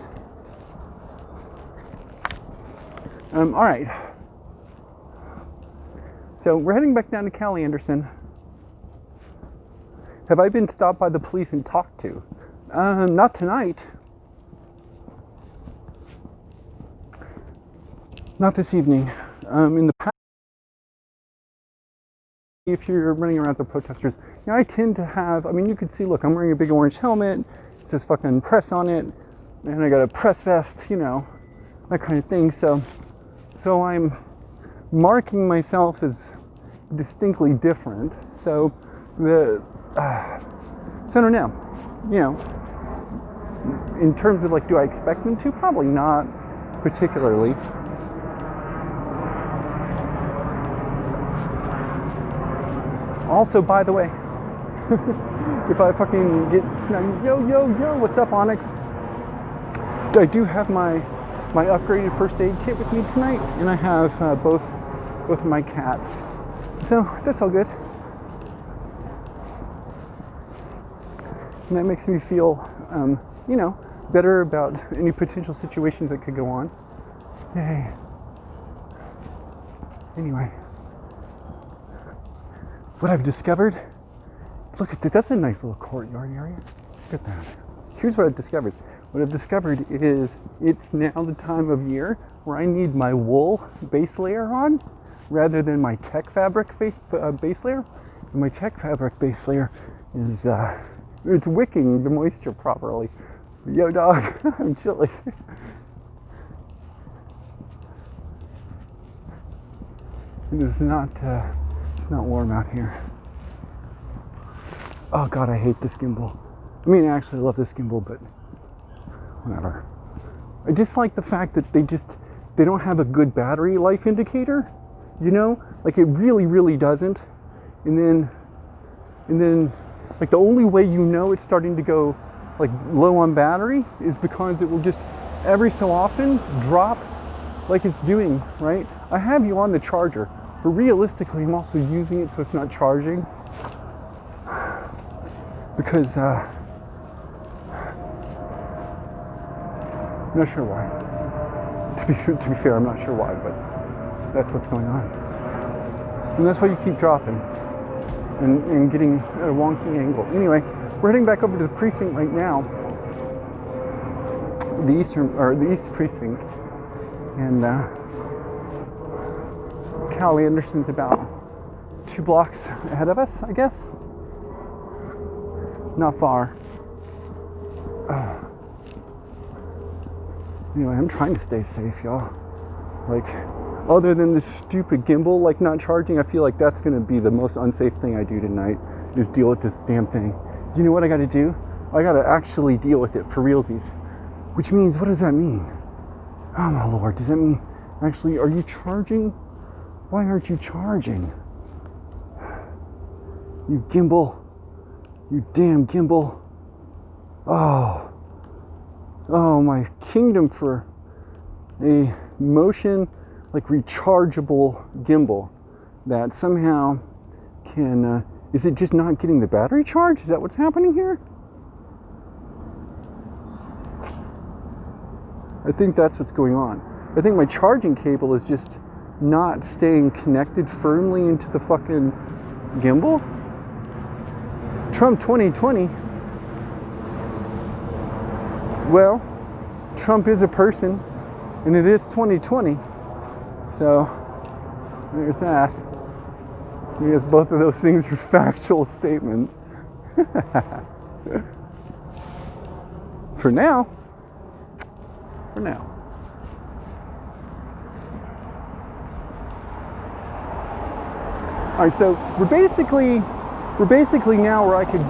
[SPEAKER 1] All right. So we're heading back down to Cali Anderson. Have I been stopped by the police and talked to? Not tonight. Not this evening. In the past, if you're running around the protesters, you know, I tend to have, I mean, you can see, look, I'm wearing a big orange helmet. It says fucking press on it, and I got a press vest, you know, that kind of thing. So I'm marking myself as distinctly different. So so I don't know, you know, in terms of like, do I expect them to? Probably not particularly. Also, by the way, if I fucking get snug, yo, what's up, Onyx? I do have my upgraded first aid kit with me tonight, and I have both of my cats. So that's all good. And that makes me feel, you know, better about any potential situations that could go on. Yay. Anyway, what I've discovered. Look at this, that's a nice little courtyard area. Look at that. Here's what I've discovered. What I've discovered is it's now the time of year where I need my wool base layer on rather than my tech fabric base layer. And my tech fabric base layer is, it's wicking the moisture properly. Yo dog, I'm chilly. It's not warm out here. Oh god, I hate this gimbal. I mean, actually, I love this gimbal, but whatever. I just like the fact that they don't have a good battery life indicator, you know? Like, it really, really doesn't. And then, like, the only way you know it's starting to go, like, low on battery is because it will just, every so often, drop like it's doing, right? I have you on the charger, but realistically, I'm also using it so it's not charging. Because, I'm not sure why. To be fair, I'm not sure why, but that's what's going on. And that's why you keep dropping and getting at a wonky angle. Anyway, we're heading back over to the precinct right now. The East Precinct. And Cal Anderson's about 2 blocks ahead of us, I guess. Not far. Anyway, I'm trying to stay safe, y'all. Like, other than this stupid gimbal, like, not charging, I feel like that's gonna be the most unsafe thing I do tonight, is deal with this damn thing. You know what I gotta do? I gotta actually deal with it for realsies. Which means, what does that mean? Oh my lord, does that mean, actually, are you charging? Why aren't you charging? You gimbal. You damn gimbal. Oh my kingdom for a motion, like, rechargeable gimbal that somehow can, is it just not getting the battery charge? Is that what's happening here? I think that's what's going on. I think my charging cable is just not staying connected firmly into the fucking gimbal. Trump 2020. Well, Trump is a person, and it is 2020. So, there's that. I guess both of those things are factual statements. For now. For now. All right, so we're basically now where I could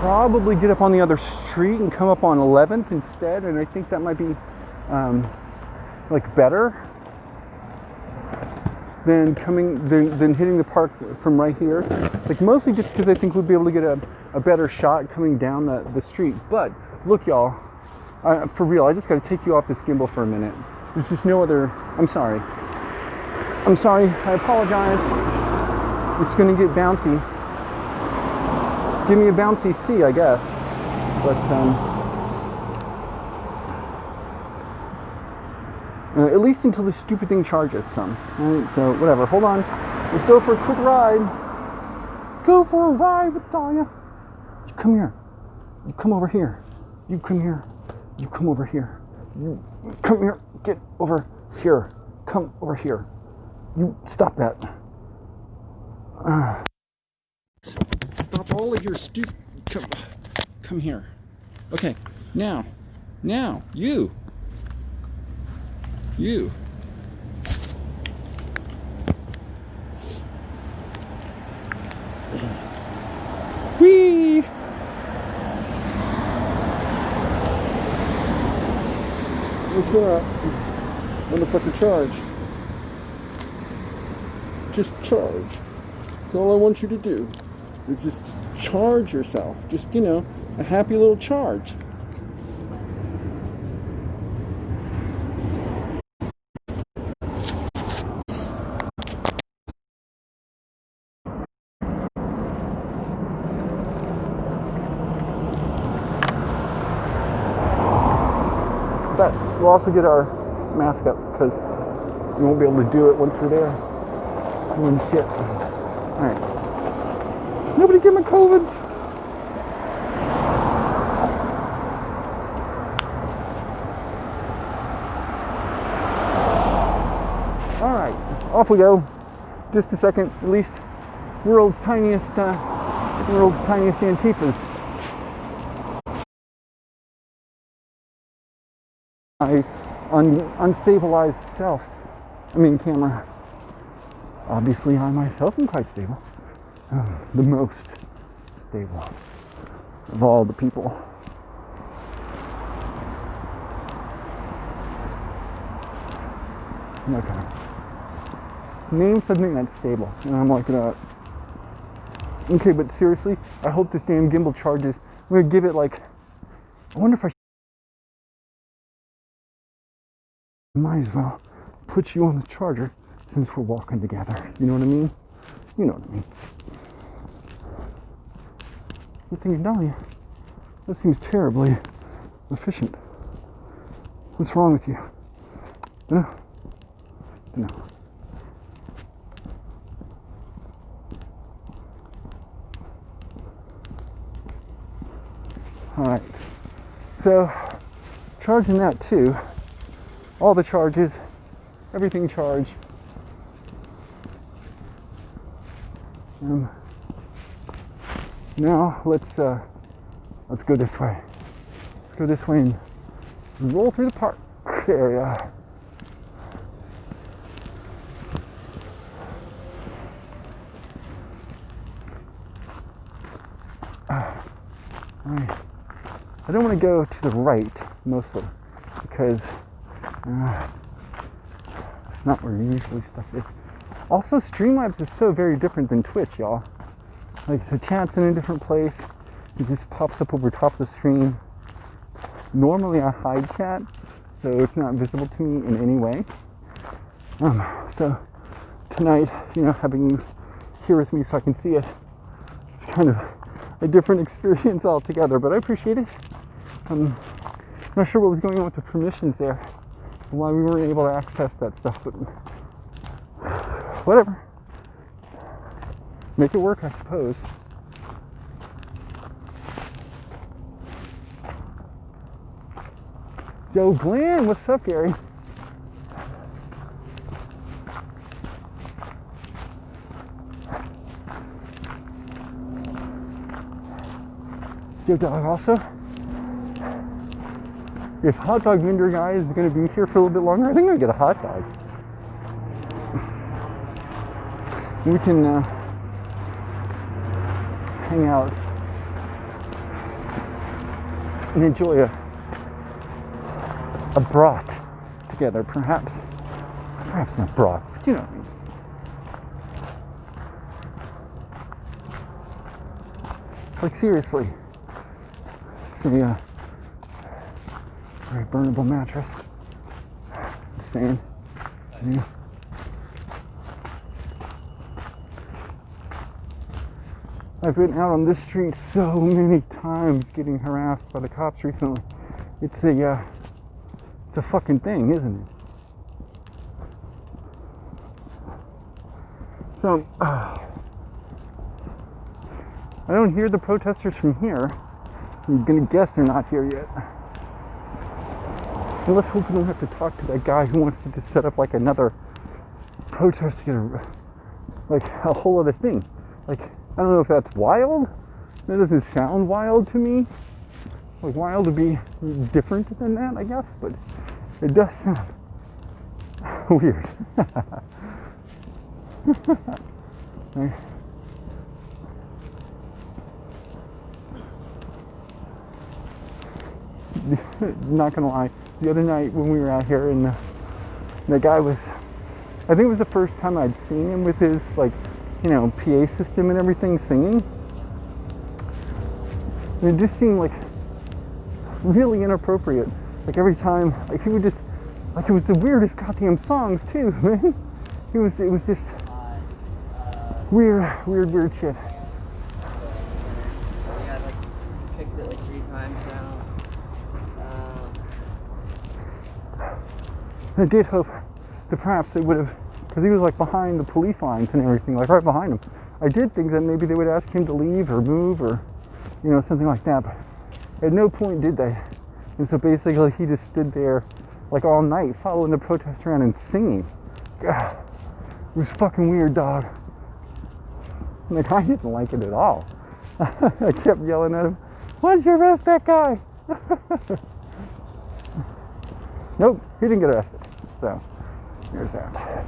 [SPEAKER 1] probably get up on the other street and come up on 11th instead, and I think that might be like better than hitting the park from right here. Like, mostly just because I think we'll be able to get a better shot coming down the street. But look, y'all, for real, I just got to take you off this gimbal for a minute. There's just no other. I'm sorry. I apologize. It's gonna get bouncy. Give me a bouncy C, I guess. But at least until this stupid thing charges some. Alright, so whatever. Hold on. Let's go for a quick ride. Go for a ride with Danya. You come here. You come over here. You come here. You come over here. You come here. Get over here. Come over here. You stop that. Stop all of your stupid. Come here. Okay. Now, you. Whee! What's that? Motherfucker, charge. Just charge. That's all I want you to do. Is just charge yourself. Just, a happy little charge. But we'll also get our mask up because we won't be able to do it once we're there. Doing shit. Alright. Nobody get my COVID. Alright, off we go. Just a second, at least. World's tiniest Antipas. My unstabilized self. Camera. Obviously, I myself am quite stable. The most stable. of all the people. Okay. Name something that's stable. And I'm like, okay, but seriously, I hope this damn gimbal charges. I'm gonna give it like, I wonder if I might as well put you on the charger since we're walking together. You know what I mean? You know what I mean. Good thing you're dying. That seems terribly efficient. What's wrong with you? No. No. Alright. So, charging that too. All the charges. Everything charged. Now let's go this way. Let's go this way and roll through the park area. Alright. I don't want to go to the right mostly because it's not where usually stuff is. Also, Streamlabs is so very different than Twitch, y'all. Like, the chat's in a different place. It just pops up over top of the screen. Normally I hide chat, so it's not visible to me in any way. So tonight, you know, having you here with me so I can see it, it's kind of a different experience altogether, but I appreciate it. I'm not sure what was going on with the permissions there, why we weren't able to access that stuff, but whatever. Make it work, I suppose. Yo, Glenn, what's up, Gary? Yo, dog, also, if hot dog vendor guy is going to be here for a little bit longer, I think I'm going to get a hot dog. We can hang out and enjoy a brat together, perhaps not brat, but you know what I mean. Like, seriously, it's a very burnable mattress. Just saying. Yeah. I've been out on this street so many times getting harassed by the cops recently. It's a fucking thing, isn't it? So, I don't hear the protesters from here, so I'm gonna guess they're not here yet. And let's hope we don't have to talk to that guy who wants to just set up like another protest to get a whole other thing. Like, I don't know if that's wild. That doesn't sound wild to me. Like, wild to be different than that, I guess, but it does sound weird. Not gonna lie, the other night when we were out here and the guy was, I think it was the first time I'd seen him with his, like, you know, PA system and everything singing. And it just seemed like really inappropriate. Like, every time, like, he would just, like, it was the weirdest goddamn songs too, man. It was just weird shit.
[SPEAKER 6] Yeah, like, picked it like 3 times now.
[SPEAKER 1] I did hope that perhaps they would have, because he was like behind the police lines and everything, like right behind him. I did think that maybe they would ask him to leave or move or, you know, something like that, but at no point did they. And so basically he just stood there like all night following the protest around and singing. God, it was fucking weird, dog. Like, I didn't like it at all. I kept yelling at him, "Why did you arrest that guy?" Nope, he didn't get arrested. So, there's that.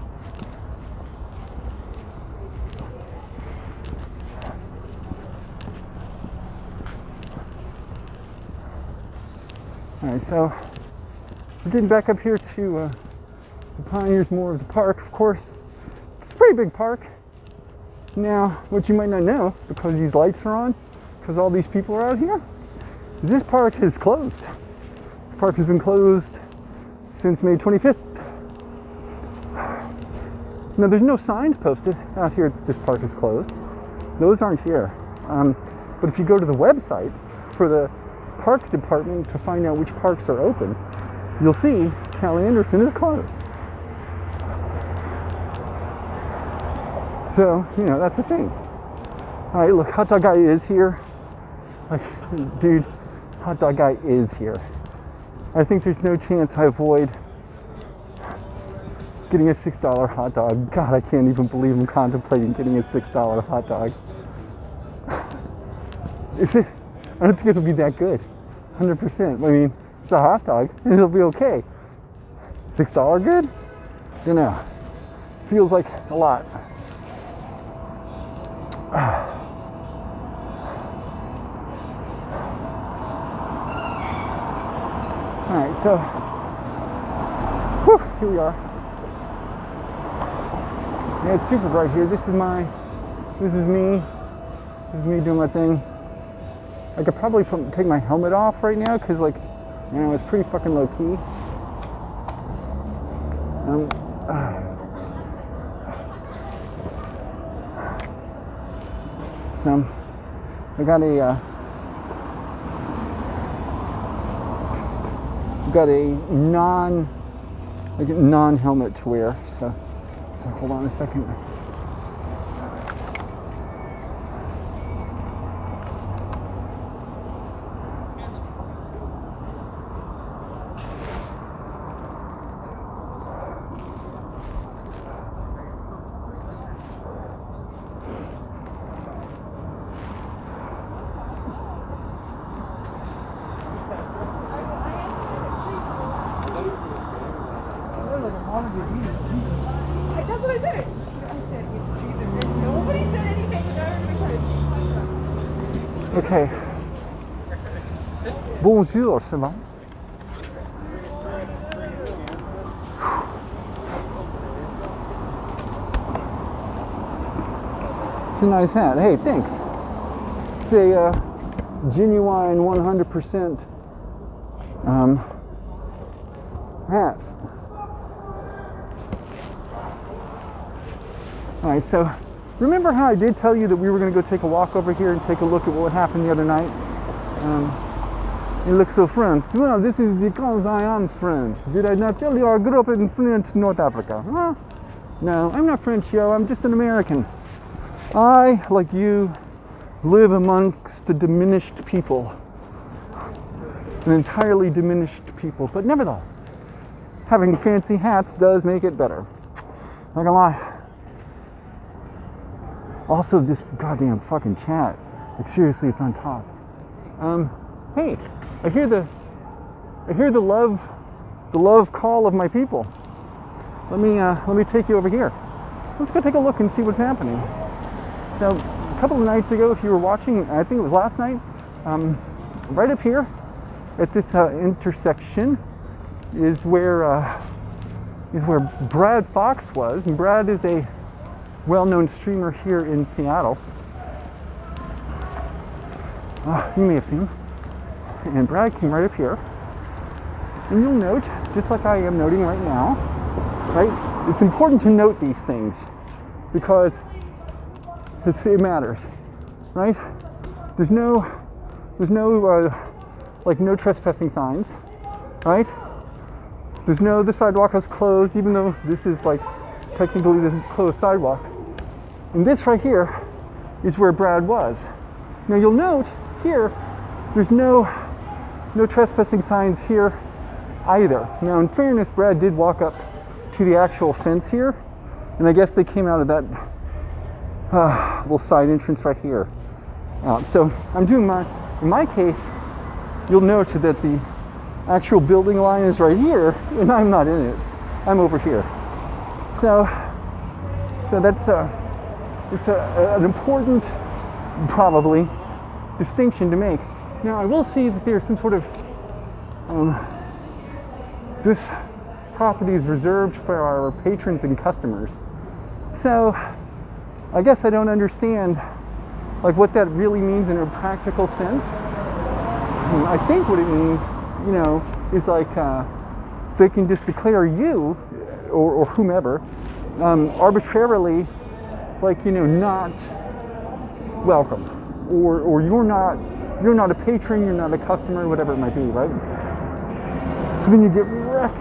[SPEAKER 1] Alright, so we're getting back up here to the Pioneers More of the park, of course. It's a pretty big park. Now, what you might not know, because these lights are on, because all these people are out here, this park is closed. This park has been closed since May 25th. Now, there's no signs posted out here that this park is closed. Those aren't here. But if you go to the website for the Parks Department to find out which parks are open, you'll see Callie Anderson is closed. So, you know, that's the thing. Alright, look, Hot Dog Guy is here. Like, dude, Hot Dog Guy is here. I think there's no chance I avoid getting a $6 hot dog. God, I can't even believe I'm contemplating getting a $6 hot dog. Is it? I don't think it'll be that good. 100%. I mean, it's a hot dog, and it'll be okay. $6 good? You know, feels like a lot. Alright, so here we are. Yeah, it's super bright here. This is me doing my thing. I could probably take my helmet off right now because, like, you know, it's pretty fucking low key. So I got a non-helmet to wear. So hold on a second.
[SPEAKER 2] That's what I said. I said, Jesus. Nobody said anything.
[SPEAKER 1] Okay. Bonjour, ça va? It's a nice hat. Hey, thanks. It's a genuine 100% hat. Alright, so remember how I did tell you that we were going to go take a walk over here and take a look at what happened the other night? You look so French. Well, this is because I am French. Did I not tell you I grew up in French North Africa? Huh? No, I'm not French, yo. I'm just an American. I, like you, live amongst the diminished people. An entirely diminished people. But nevertheless, having fancy hats does make it better. Not gonna lie. Also, this goddamn fucking chat. Like, seriously, it's on top. Hey, I hear the love call of my people. Let me take you over here. Let's go take a look and see what's happening. So, a couple of nights ago, if you were watching, I think it was last night, right up here at this intersection is where Brad Fox was, and Brad is a well-known streamer here in Seattle. You may have seen him. And Brad came right up here. And you'll note, just like I am noting right now, right? It's important to note these things because it matters, right? There's no trespassing signs, right? The sidewalk is closed, even though this is like technically the closed sidewalk. And this right here is where Brad was. Now you'll note here, there's no trespassing signs here either. Now in fairness, Brad did walk up to the actual fence here, and I guess they came out of that little side entrance right here. So I'm doing in my case, you'll note that the actual building line is right here, and I'm not in it. I'm over here. So that's it's an important, probably, distinction to make. Now I will see that there's some sort of This property is reserved for our patrons and customers. So I guess I don't understand like what that really means in a practical sense. I think what it means, you know, is like they can just declare you or whomever arbitrarily, like, you know, not welcome, or you're not a patron, you're not a customer, whatever it might be, right? So then you get wrecked.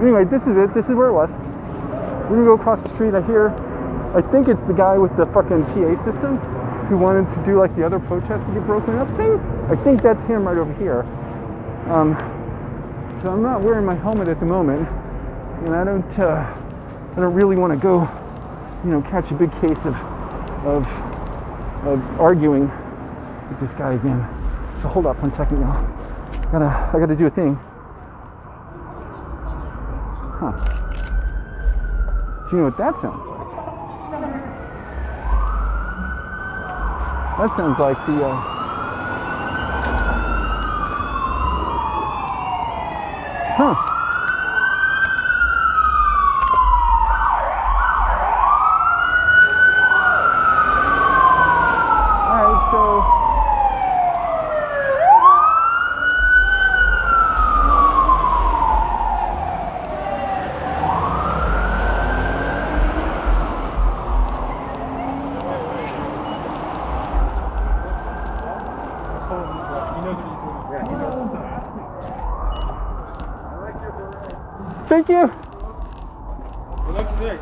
[SPEAKER 1] Anyway, this is it. This is where it was. We're gonna go across the street. I think it's the guy with the fucking PA system who wanted to do like the other protest to get broken up thing. I think that's him right over here. So I'm not wearing my helmet at the moment, and I don't really want to go, you know, catch a big case of arguing with this guy again. So hold up one second, y'all. I gotta do a thing. Huh. Do you know what that sounds like? That sounds like the huh. Alright, so thank you.
[SPEAKER 7] It looks sick.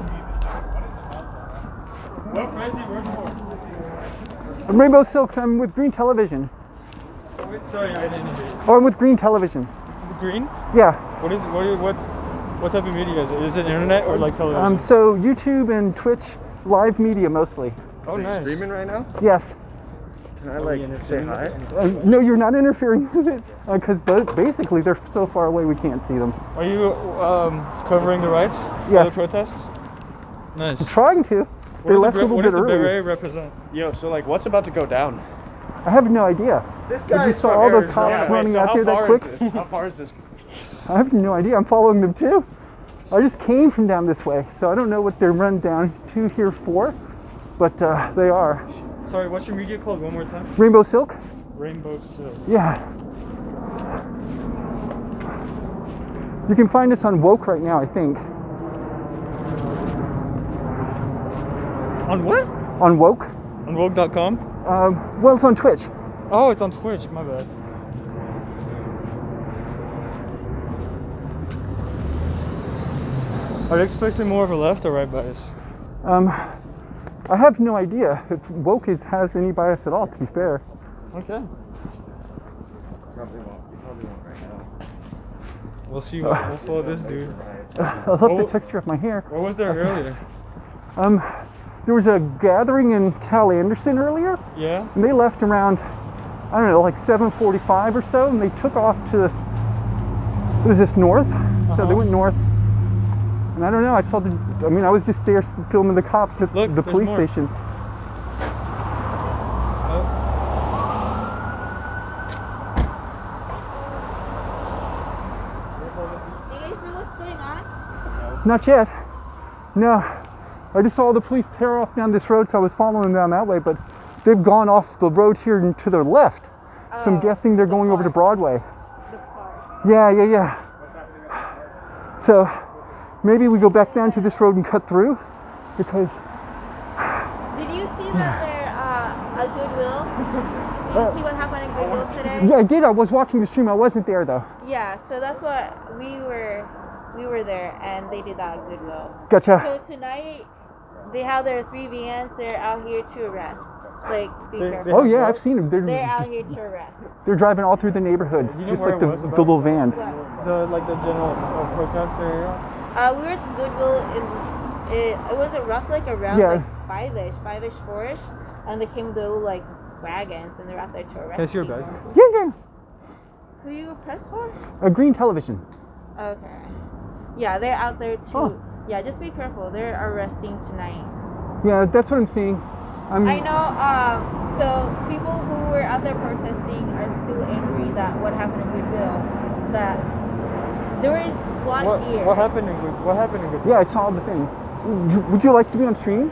[SPEAKER 7] What brand do you work for?
[SPEAKER 1] I'm Rainbow Silk. I'm with Green Television.
[SPEAKER 7] Wait, sorry, I didn't hear you.
[SPEAKER 1] Oh, I'm with Green Television.
[SPEAKER 7] Green?
[SPEAKER 1] Yeah.
[SPEAKER 7] What type of media is it? Is it internet or like television?
[SPEAKER 1] So YouTube and Twitch, live media mostly.
[SPEAKER 7] Oh, nice.
[SPEAKER 8] Streaming right now?
[SPEAKER 1] Yes.
[SPEAKER 8] Can I like say hi?
[SPEAKER 1] No, you're not interfering with it because basically they're so far away we can't see them.
[SPEAKER 7] Are you covering the rights?
[SPEAKER 1] Yes.
[SPEAKER 7] For the protests? Nice.
[SPEAKER 1] I'm trying to. They left a little
[SPEAKER 7] what
[SPEAKER 1] bit
[SPEAKER 7] does the
[SPEAKER 1] early.
[SPEAKER 7] beret represent?
[SPEAKER 8] Yo, so like what's about to go down?
[SPEAKER 1] I have no idea.
[SPEAKER 8] This
[SPEAKER 1] If
[SPEAKER 8] guy
[SPEAKER 1] you
[SPEAKER 8] is
[SPEAKER 1] saw
[SPEAKER 8] from
[SPEAKER 1] all the
[SPEAKER 8] Arizona.
[SPEAKER 1] cops running
[SPEAKER 8] so
[SPEAKER 1] out
[SPEAKER 8] how
[SPEAKER 1] there that
[SPEAKER 8] far
[SPEAKER 1] quick.
[SPEAKER 8] is this? How far is this?
[SPEAKER 1] I have no idea. I'm following them too. I just came from down this way, so I don't know what they're run down to here for, but they are.
[SPEAKER 7] Sorry, what's your media called one more time?
[SPEAKER 1] Rainbow Silk?
[SPEAKER 7] Rainbow Silk.
[SPEAKER 1] Yeah. You can find us on Woke right now, I think.
[SPEAKER 7] On what?
[SPEAKER 1] On Woke?
[SPEAKER 7] On Woke.com?
[SPEAKER 1] Well, it's on Twitch.
[SPEAKER 7] Oh, it's on Twitch. My bad. Are you expecting more of a left or right bias?
[SPEAKER 1] I have no idea if Woke has any bias at all, to be fair.
[SPEAKER 7] Okay.
[SPEAKER 8] Probably won't right now.
[SPEAKER 7] We'll see. We'll follow this dude.
[SPEAKER 1] I love the texture of my hair.
[SPEAKER 7] What was there earlier?
[SPEAKER 1] There was a gathering in Cal Anderson earlier,
[SPEAKER 7] Yeah?
[SPEAKER 1] and they left around, I don't know, like 7:45 or so, and they took off to, what is this, north? So they went north, and I don't know, I was just there filming the cops at
[SPEAKER 7] Look,
[SPEAKER 1] the
[SPEAKER 7] there's
[SPEAKER 1] police
[SPEAKER 7] more.
[SPEAKER 1] station.
[SPEAKER 2] Do you guys know what's going on?
[SPEAKER 1] Not yet. No. I just saw the police tear off down this road, so I was following them down that way, but they've gone off the road here and to their left. So I'm guessing they're going over to Broadway.
[SPEAKER 2] The car.
[SPEAKER 1] Yeah. So maybe we go back down to this road and cut through, because
[SPEAKER 2] Did you see that they're at Goodwill? Did you see what happened at Goodwill today?
[SPEAKER 1] yeah, I did. I was watching the stream. I wasn't there though.
[SPEAKER 2] Yeah, so that's what we were there, and they did that at Goodwill.
[SPEAKER 1] Gotcha.
[SPEAKER 2] So tonight they have their 3 vans. They're out here to arrest. Like, be careful.
[SPEAKER 1] Oh yeah, I've seen them.
[SPEAKER 2] They're out here to arrest.
[SPEAKER 1] They're driving all through the neighborhoods,
[SPEAKER 7] You know
[SPEAKER 1] just
[SPEAKER 7] where
[SPEAKER 1] like
[SPEAKER 7] it
[SPEAKER 1] the
[SPEAKER 7] was about?
[SPEAKER 1] little vans.
[SPEAKER 2] What?
[SPEAKER 7] The general protest area?
[SPEAKER 2] We were at Goodwill it was around
[SPEAKER 1] Yeah.
[SPEAKER 2] like 5-ish, 4-ish, and they came those like wagons, and they're out there to arrest
[SPEAKER 7] Can I see your
[SPEAKER 2] people.
[SPEAKER 7] bag?
[SPEAKER 1] Yeah.
[SPEAKER 2] Who you press for?
[SPEAKER 1] A Green Television.
[SPEAKER 2] Okay. Yeah, they're out there too.
[SPEAKER 1] Oh.
[SPEAKER 2] Yeah, just be careful. They're arresting tonight.
[SPEAKER 1] Yeah, that's what I'm seeing.
[SPEAKER 2] I know. So people who were out there protesting are still angry that what happened in Goodwill, that they were in squat gear.
[SPEAKER 7] What happened in Goodwill?
[SPEAKER 1] Yeah, I saw the thing. Would you like to be on stream?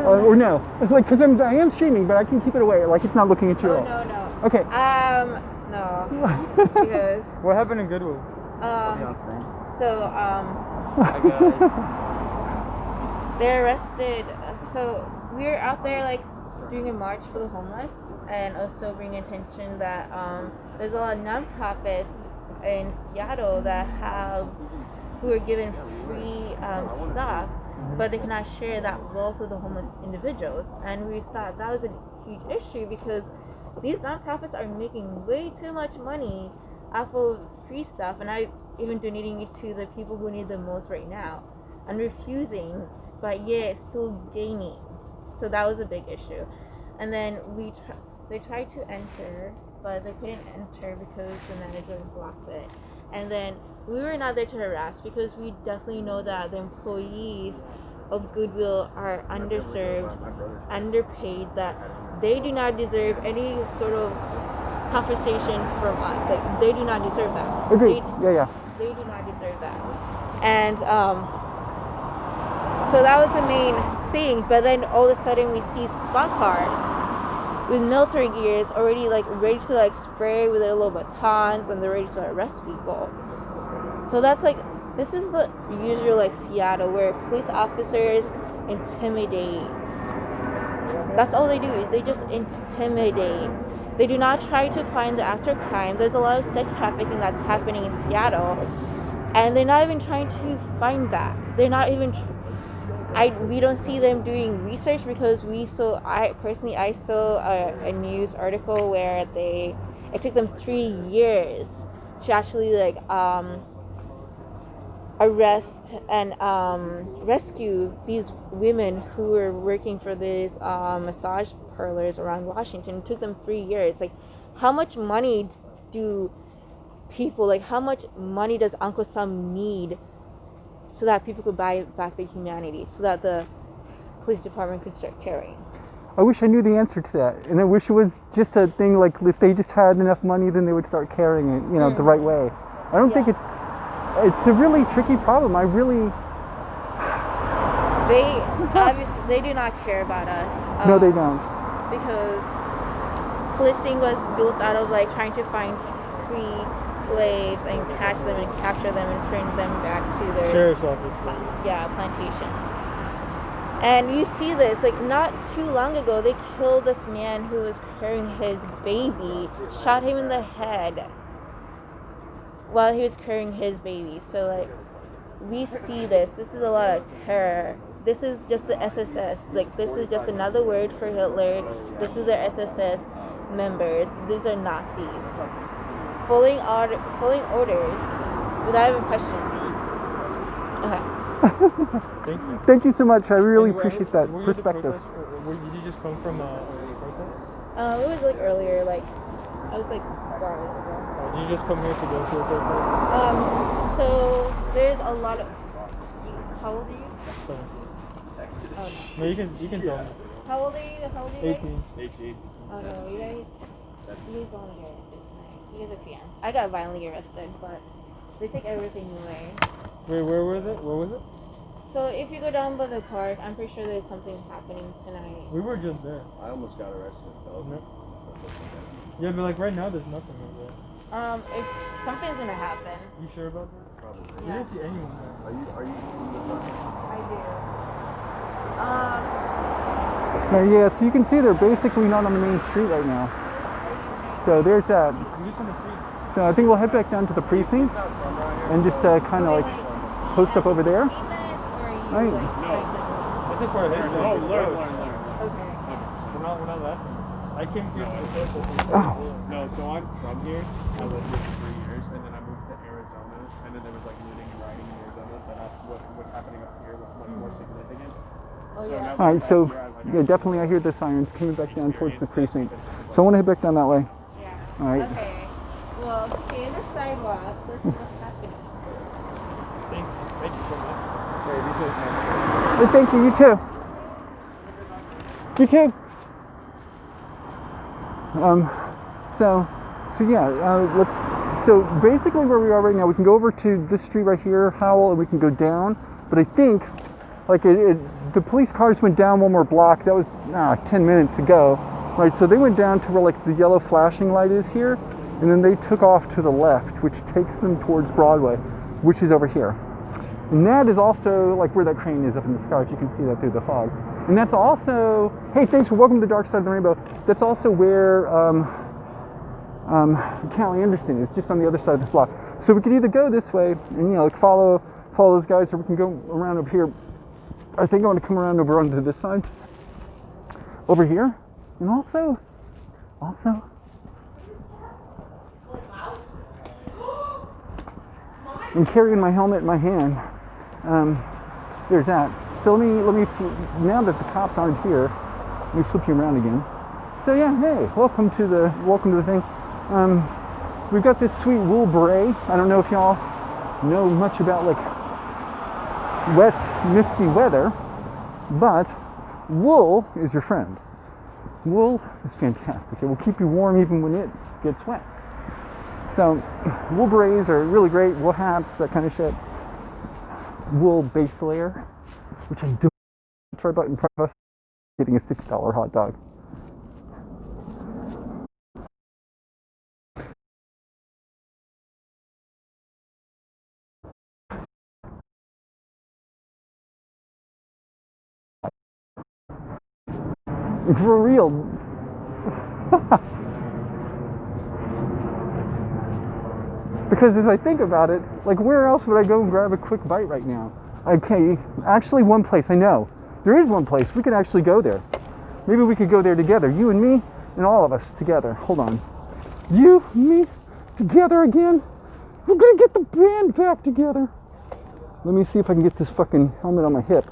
[SPEAKER 1] Or no? Like, because I am streaming, but I can keep it away. Like, it's not looking at you at all.
[SPEAKER 2] No.
[SPEAKER 1] Okay.
[SPEAKER 2] No. Because
[SPEAKER 7] What happened in Goodwill?
[SPEAKER 2] so they're arrested. So we're out there like doing a march for the homeless, and also bringing attention that there's a lot of nonprofits in Seattle that who are given free stuff, but they cannot share that wealth with the homeless individuals. And we thought that was a huge issue because these nonprofits are making way too much money off of free stuff, and I even donating it to the people who need the most right now, and refusing, but yet still gaining. So that was a big issue. And then they tried to enter, but they couldn't enter because the manager blocked it. And then we were not there to harass because we definitely know that the employees of Goodwill are underserved, underpaid, that they do not deserve any sort of compensation from us. Like, they do not deserve that.
[SPEAKER 1] Agreed. Yeah.
[SPEAKER 2] They do not deserve that. And so that was the main thing. But then all of a sudden we see squad cars with military gears already like ready to like spray with their little batons, and they're ready to arrest people. So that's like, this is the usual like Seattle where police officers intimidate. That's all they do. They just intimidate. They do not try to find the after crime. There's a lot of sex trafficking that's happening in Seattle, and they're not even trying to find that. They're not even. We don't see them doing research because I saw a news article where it took them 3 years to actually like arrest and rescue these women who were working for these massage parlors around Washington. It took them 3 years. Like, how much money do people, like, how much money does Uncle Sam need so that people could buy back their humanity, so that the police department could start caring?
[SPEAKER 1] I wish I knew the answer to that, and I wish it was just a thing like if they just had enough money, then they would start carrying it, the right way. I don't think it's a really tricky problem.
[SPEAKER 2] They do not care about us.
[SPEAKER 1] No, they don't.
[SPEAKER 2] Because policing was built out of like trying to find free slaves and catch them and capture them and turn them back to their
[SPEAKER 7] sheriff's office.
[SPEAKER 2] Plantations. And you see this, like, not too long ago, they killed this man who was carrying his baby, shot him in the head while he was carrying his baby. So, like, we see this. This is a lot of terror. This is just the SSS. Like, this is just another word for Hitler. This is their SSS members. These are Nazis. Following orders without even questioning. Okay.
[SPEAKER 1] Thank you so much. I really appreciate that perspective.
[SPEAKER 7] Did you just come from a protest?
[SPEAKER 2] It was like earlier, like I was like 4 hours ago.
[SPEAKER 7] Did you just come here to go to a protest?
[SPEAKER 2] So there's a lot of. How old are you?
[SPEAKER 7] No, you can tell me.
[SPEAKER 2] How old are you?
[SPEAKER 7] 18.
[SPEAKER 2] Oh no, you guys don't get it. You guys are fans. I got violently arrested, but they take everything away.
[SPEAKER 7] Wait, where was it? Where was it?
[SPEAKER 2] So if you go down by the park, I'm pretty sure there's something happening tonight.
[SPEAKER 7] We were just there.
[SPEAKER 8] I almost got arrested though.
[SPEAKER 7] No. Yeah, but like right now there's nothing over there.
[SPEAKER 2] If something's gonna happen.
[SPEAKER 7] You sure about that?
[SPEAKER 8] Probably.
[SPEAKER 7] We didn't see anyone there.
[SPEAKER 8] Are you
[SPEAKER 2] I do.
[SPEAKER 1] Yeah, so you can see they're basically not on the main street right now. So there's that.
[SPEAKER 7] We just want to see.
[SPEAKER 1] So I think we'll head back down to the precinct and just kind of like post up over there. Right.
[SPEAKER 7] This is where it is.
[SPEAKER 8] Oh, learn.
[SPEAKER 2] Okay.
[SPEAKER 7] We're not laughing. I came here to the protest.
[SPEAKER 1] Oh.
[SPEAKER 8] No, so I'm from here. I lived here for 3 years, and then I moved to Arizona, and then there was like looting and rioting in Arizona, but what's happening up here was much more significant.
[SPEAKER 2] Oh yeah.
[SPEAKER 1] All right, so yeah, definitely I hear the sirens coming back down towards the precinct. So I want to head back down that way.
[SPEAKER 2] Yeah.
[SPEAKER 1] All right.
[SPEAKER 2] Okay. Well, stay in the sidewalk. Let's see what's happening.
[SPEAKER 7] Thanks. Thank you so much.
[SPEAKER 1] Well, thank you. You too. You too. So So yeah, so basically where we are right now, we can go over to this street right here, Howell, and we can go down. But I think, like, the police cars went down one more block. That was 10 minutes ago, right? So they went down to where like the yellow flashing light is here, and then they took off to the left, which takes them towards Broadway, which is over here. And that is also like where that crane is up in the sky, if you can see that through the fog. And that's also, hey, thanks for welcome to the dark side of the rainbow. That's also where Callie Anderson is, just on the other side of this block. So we could either go this way and, you know, like follow those guys, or we can go around over here. I think I want to come around over onto this side, over here, and also, I'm carrying my helmet in my hand. There's that. So let me now that the cops aren't here, let me flip you around again. So yeah, hey, welcome to the thing. We've got this sweet wool beret. I don't know if y'all know much about like wet, misty weather, but wool is your friend. Wool is fantastic. It will keep you warm even when it gets wet. So wool berets are really great. Wool hats, that kind of shit. Wool base layer, which I do try about in front of us, getting a $6 hot dog. For real. Because as I think about it, like, where else would I go and grab a quick bite right now? Okay, actually one place, I know. There is one place, we could actually go there. Maybe we could go there together, you and me, and all of us together. Hold on. You, me, together again? We're gonna get the band back together. Let me see if I can get this fucking helmet on my hip.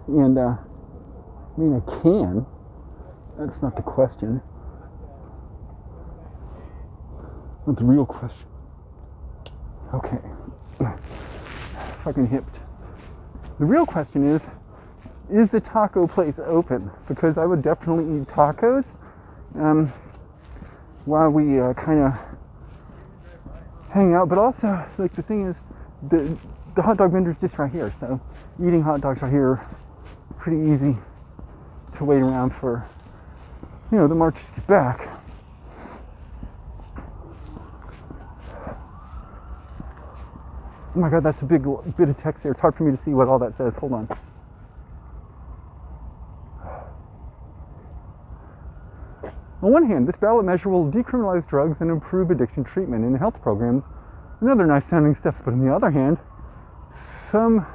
[SPEAKER 1] And, I mean, I can. That's not the question. Not the real question. Okay. Fucking hipped. The real question is the taco place open? Because I would definitely eat tacos while we kind of hang out. But also, like, the thing is, the hot dog vendor's just right here. So eating hot dogs right here, pretty easy to wait around for, you know, the march to get back. Oh my god, that's a big bit of text there. It's hard for me to see what all that says. Hold on. On one hand, this ballot measure will decriminalize drugs and improve addiction treatment in health programs and other nice sounding stuff. But on the other hand, some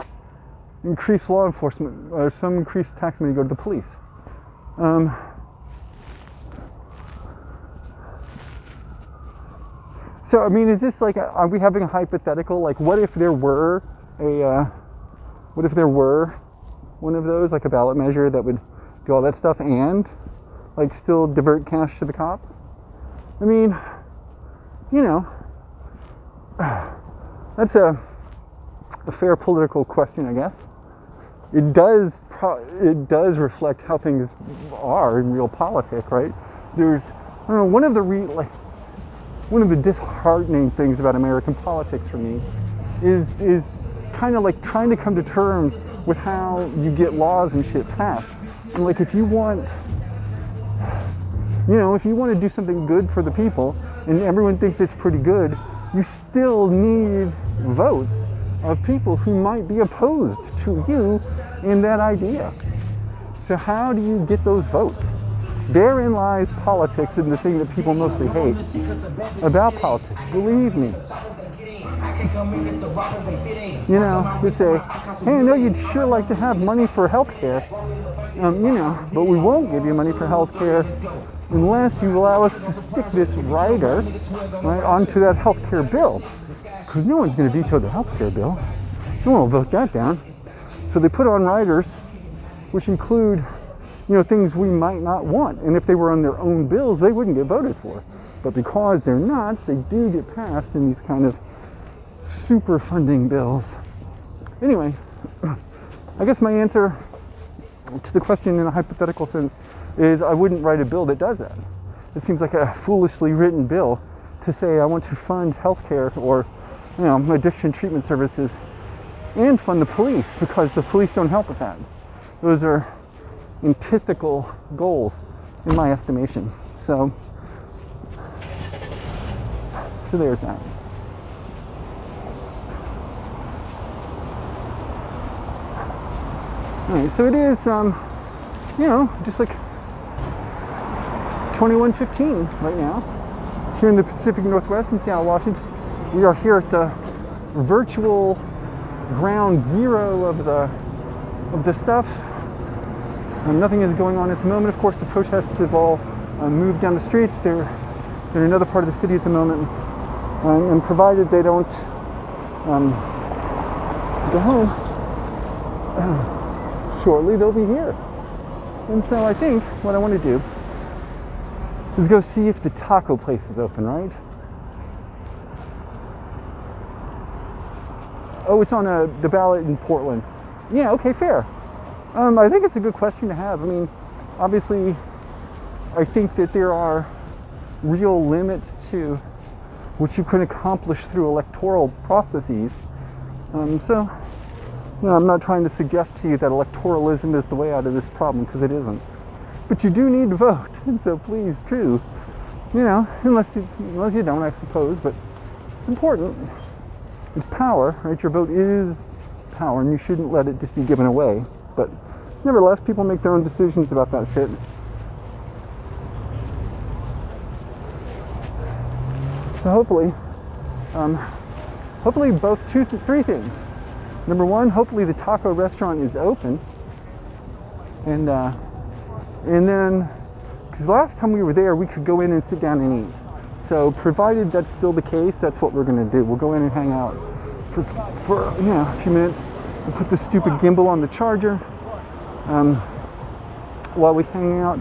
[SPEAKER 1] increased law enforcement, or some increased tax money go to the police. So, I mean, is this like, are we having a hypothetical? Like, what if there were one of those, like a ballot measure that would do all that stuff and, like, still divert cash to the cops? I mean, you know, that's a fair political question, I guess. It does reflect how things are in real politics, right? There's, I don't know, one of the disheartening things about American politics for me is kind of like trying to come to terms with how you get laws and shit passed. And like, if you want to do something good for the people and everyone thinks it's pretty good, you still need votes of people who might be opposed to you and that idea. So how do you get those votes? Therein lies politics, and the thing that people mostly hate about politics. Believe me. You know, they say, hey, I know you'd sure like to have money for health care. You know, but we won't give you money for health care unless you allow us to stick this rider, right, onto that health care bill. Because no one's going to veto the health care bill. No one will vote that down. So they put on riders, which include, you know, things we might not want. And if they were on their own bills, they wouldn't get voted for. But because they're not, they do get passed in these kind of super funding bills. Anyway, I guess my answer to the question in a hypothetical sense is I wouldn't write a bill that does that. it seems like a foolishly written bill to say I want to fund healthcare or, you know, addiction treatment services and fund the police, because the police don't help with that. Those are antithetical goals in my estimation. So there's that. Alright, so it is, you know, just like 21:15 right now here in the Pacific Northwest in Seattle, Washington. We are here at the virtual ground zero of the stuff. Nothing is going on at the moment. Of course, the protests have all moved down the streets. They're in another part of the city at the moment, and provided they don't go home shortly, they'll be here. And so I think what I want to do is go see if the taco place is open, right? Oh, it's on the ballot in Portland. Yeah, okay, fair. I think it's a good question to have. I mean, obviously, I think that there are real limits to what you can accomplish through electoral processes. So, you know, I'm not trying to suggest to you that electoralism is the way out of this problem, because it isn't. But you do need to vote, and so please do. You know, unless you don't, I suppose, but it's important. It's power, right? Your vote is power, and you shouldn't let it just be given away. But nevertheless, people make their own decisions about that shit. So hopefully both three things. Number one, hopefully the taco restaurant is open, and then, because last time we were there, we could go in and sit down and eat. So provided that's still the case, that's what we're going to do. We'll go in and hang out for you know, a few minutes. We'll put the stupid gimbal on the charger while we hang out.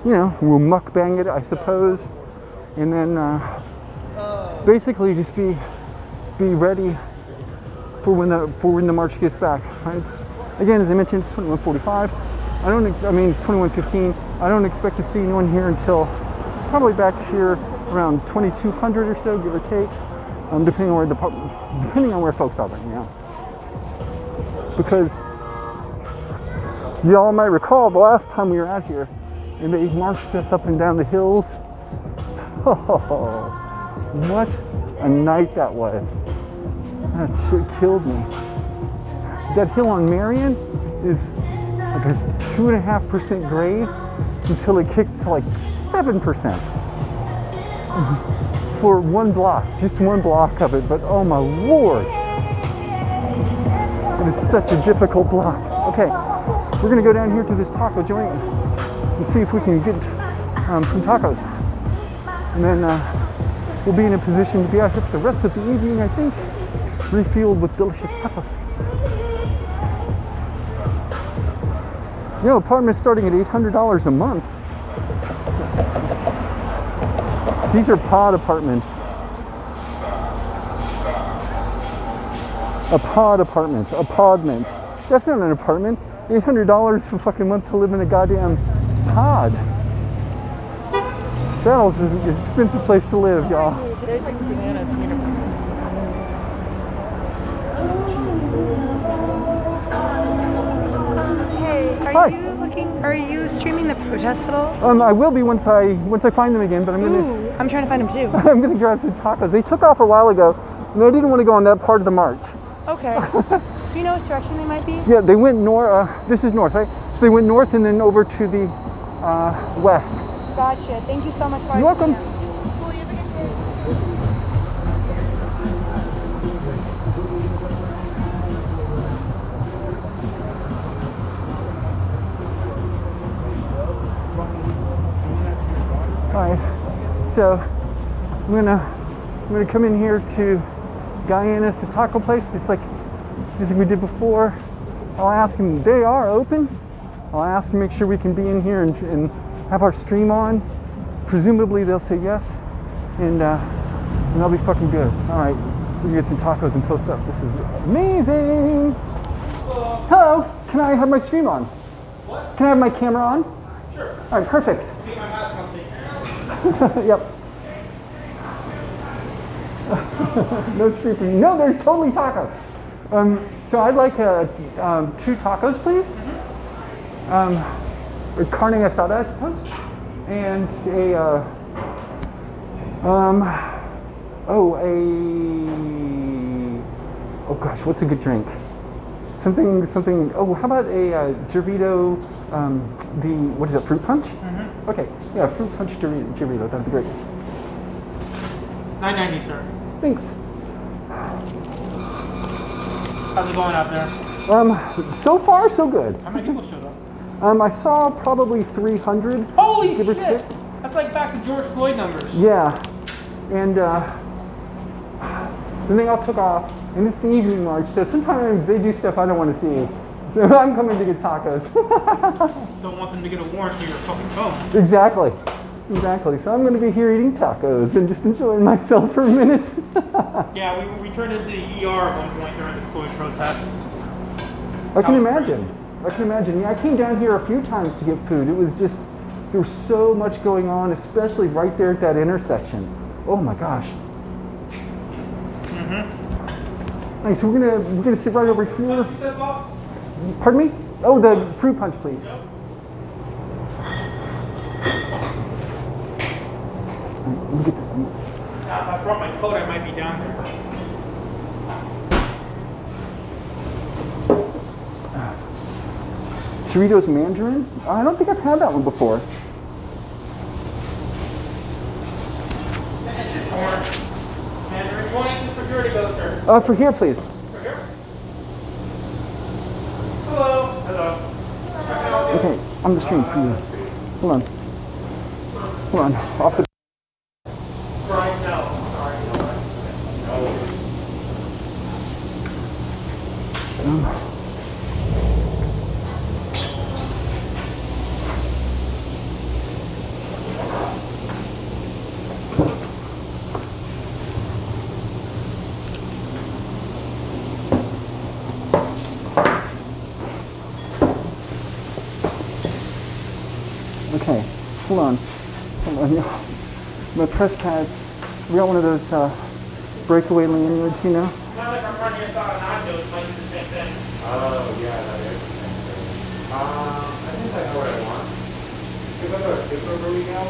[SPEAKER 1] You know, we'll mukbang it, I suppose, and then basically just be ready for when the march gets back. Right? Again, as I mentioned, it's 21:45. It's 21:15. I don't expect to see anyone here until probably back here around 2200 or so, give or take, depending on where folks are right now. Because y'all might recall the last time we were out here, and they marched us up and down the hills. Oh, what a night that was! That shit killed me. That hill on Marion is like a 2.5% grade until it kicks to like 7% for one block, just one block of it. But oh my lord, it is such a difficult block. Okay, we're gonna go down here to this taco joint and see if we can get some tacos, and then we'll be in a position to be out here for the rest of the evening, I think, refueled with delicious tacos. You know, apartments starting at $800 a month. These are pod apartments. A pod apartment. A podment. That's not an apartment. $800 for fucking month to live in a goddamn pod. That was an expensive place to live, y'all.
[SPEAKER 4] There's like banana peanut butter.
[SPEAKER 9] Are you streaming the protest at all?
[SPEAKER 1] I will be once I find them again, but I'm
[SPEAKER 9] trying to find them too.
[SPEAKER 1] I'm gonna grab some tacos. They took off a while ago, and I didn't want to go on that part of the march.
[SPEAKER 9] Okay. Do you know which direction they might be?
[SPEAKER 1] Yeah, they went north. This is north, right? So they went north and then over to the west.
[SPEAKER 9] Gotcha. Thank you so much.
[SPEAKER 1] You're welcome. Alright, so I'm gonna come in here to Guyana's, the taco place, just like we did before. I'll ask them, they are open. I'll ask them, make sure we can be in here and have our stream on. Presumably they'll say yes, and I'll be fucking good. Alright, we can get some tacos and post up. This is amazing. Hello, can I have my stream on? What? Can I have my camera on? Sure. Alright, perfect. Yep. No street food. No, there's totally tacos. So I'd like 2 tacos, please. Or carne asada, I suppose. And oh gosh, what's a good drink? Something. Oh, how about a Dorito? What is it? Fruit punch?
[SPEAKER 4] Mm-hmm.
[SPEAKER 1] Okay, yeah, fruit punch Dorito. That'd be great.
[SPEAKER 4] $9.90, sir.
[SPEAKER 1] Thanks.
[SPEAKER 4] How's it going out there?
[SPEAKER 1] So far so good.
[SPEAKER 4] How many people showed up?
[SPEAKER 1] I saw probably 300.
[SPEAKER 4] Holy
[SPEAKER 1] give or
[SPEAKER 4] shit!
[SPEAKER 1] take.
[SPEAKER 4] That's like back to George Floyd numbers.
[SPEAKER 1] Yeah, and then they all took off, and it's the evening march, so sometimes they do stuff I don't want to see. So I'm coming to get tacos.
[SPEAKER 4] Don't want them to get a warrant for your fucking phone.
[SPEAKER 1] Exactly. So I'm going to be here eating tacos and just enjoying myself for a minute.
[SPEAKER 4] Yeah, we turned into the ER at one point during the Floyd protest.
[SPEAKER 1] I can imagine. Yeah, I came down here a few times to get food. It was just, there was so much going on, especially right there at that intersection. Oh my gosh.
[SPEAKER 4] Mm-hmm.
[SPEAKER 1] Alright, so we're gonna sit right over here.
[SPEAKER 4] What you said, boss?
[SPEAKER 1] Pardon me? Oh, the fruit punch, please.
[SPEAKER 4] Yep.
[SPEAKER 1] Look at
[SPEAKER 4] If I brought my coat, I might be down there.
[SPEAKER 1] Doritos Mandarin? I don't think I've had that one before.
[SPEAKER 4] It's just orange. Mandarin. You want to eat this for security go, sir?
[SPEAKER 1] For here, please.
[SPEAKER 4] For here? Hello. Hello.
[SPEAKER 1] Okay, on the stream for you. Hold on. Off the.
[SPEAKER 4] Right now. Sorry.
[SPEAKER 1] Okay, hold on. My press pads. We got one of those breakaway lanyards, you know?
[SPEAKER 4] Not like our carne asada nachos might do the same thing.
[SPEAKER 8] Oh, yeah, that is. I think I know what I want. Give us a super burrito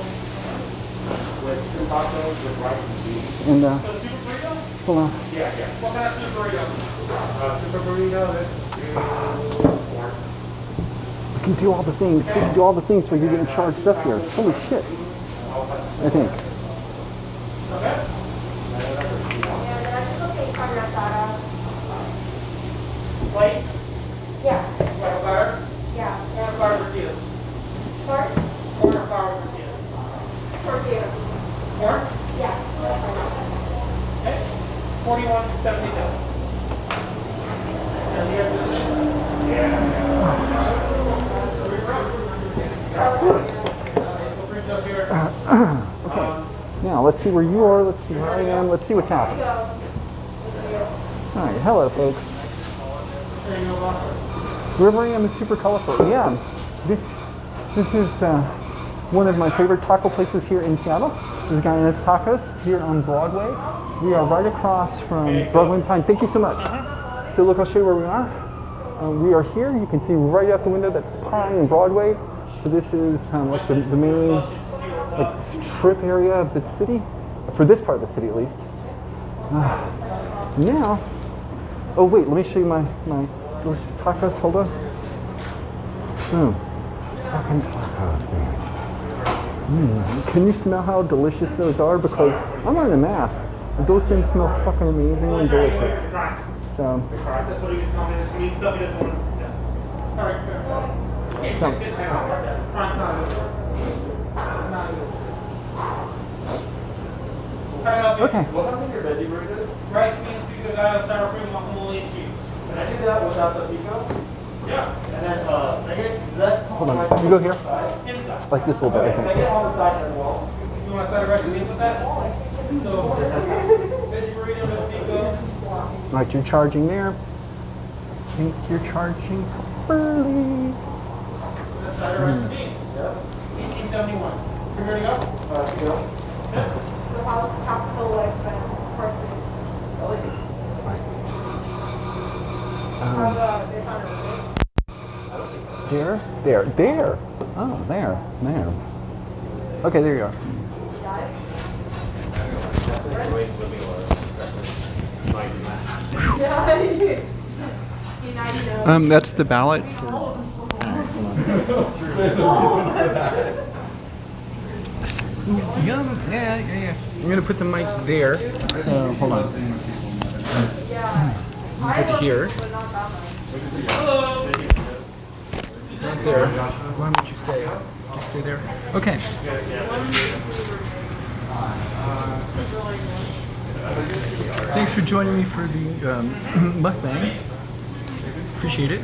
[SPEAKER 8] with 2 tacos with rice and beef.
[SPEAKER 1] And
[SPEAKER 4] So super burrito?
[SPEAKER 1] hold on.
[SPEAKER 8] Yeah.
[SPEAKER 4] What kind of super burrito?
[SPEAKER 8] Super burrito, let's do corn.
[SPEAKER 1] We can do all the things. We can do all the things while you're getting charged up here. Holy shit. I think.
[SPEAKER 4] Okay. Plate?
[SPEAKER 10] Yeah.
[SPEAKER 4] Like a butter?
[SPEAKER 10] Yeah.
[SPEAKER 4] Corn flour tortillas.
[SPEAKER 10] Corn?
[SPEAKER 4] Corn or flour tortillas?
[SPEAKER 10] Tortilla.
[SPEAKER 4] Corn?
[SPEAKER 10] Yeah.
[SPEAKER 4] Okay. 41.72. And the other
[SPEAKER 1] Okay. Now let's see where you are. Let's see where I am. Let's see what's happening. All right. Hello, folks.
[SPEAKER 4] There you go, boss.
[SPEAKER 1] Wherever I am is super colorful. Yeah. This is one of my favorite taco places here in Seattle. This guy has tacos here on Broadway. We are right across from Broadway and Pine. Thank you so much. So look, I'll show you where we are. We are here. You can see right out the window that's Pine and Broadway. So this is like the main strip area of the city, for this part of the city at least. Now, oh wait, let me show you my delicious tacos. Hold on. Fucking tacos, dude. Can you smell how delicious those are? Because I'm wearing a mask. But those things smell fucking amazingly delicious. So.
[SPEAKER 4] That's what he was telling me. This meat stuff he doesn't want to. Sorry.
[SPEAKER 1] Okay.
[SPEAKER 8] What happened to your veggie burritos?
[SPEAKER 4] Rice, beans, pico, sour cream, guacamole, and cheese.
[SPEAKER 8] Can I do that without the pico?
[SPEAKER 4] Yeah.
[SPEAKER 8] And then, I get that.
[SPEAKER 1] Hold on. You go here.
[SPEAKER 4] Inside.
[SPEAKER 1] Like this a little bit, I
[SPEAKER 8] Can I
[SPEAKER 1] think.
[SPEAKER 8] get on the side as well?
[SPEAKER 4] You want a side of rice and beans with that? So, veggie burrito with pico.
[SPEAKER 1] Right, you're charging there. I think you're charging properly.
[SPEAKER 4] Side of rice and beans. Yep. 1871.
[SPEAKER 10] The house capital like person. They found it.
[SPEAKER 1] There. Oh, there. Okay, there you are. That's the ballot for. Yeah. I'm gonna put the mic there. So hold on. Put it here. Right there. Why don't you stay? Just stay there. Okay. Thanks for joining me for the mukbang. Appreciate it.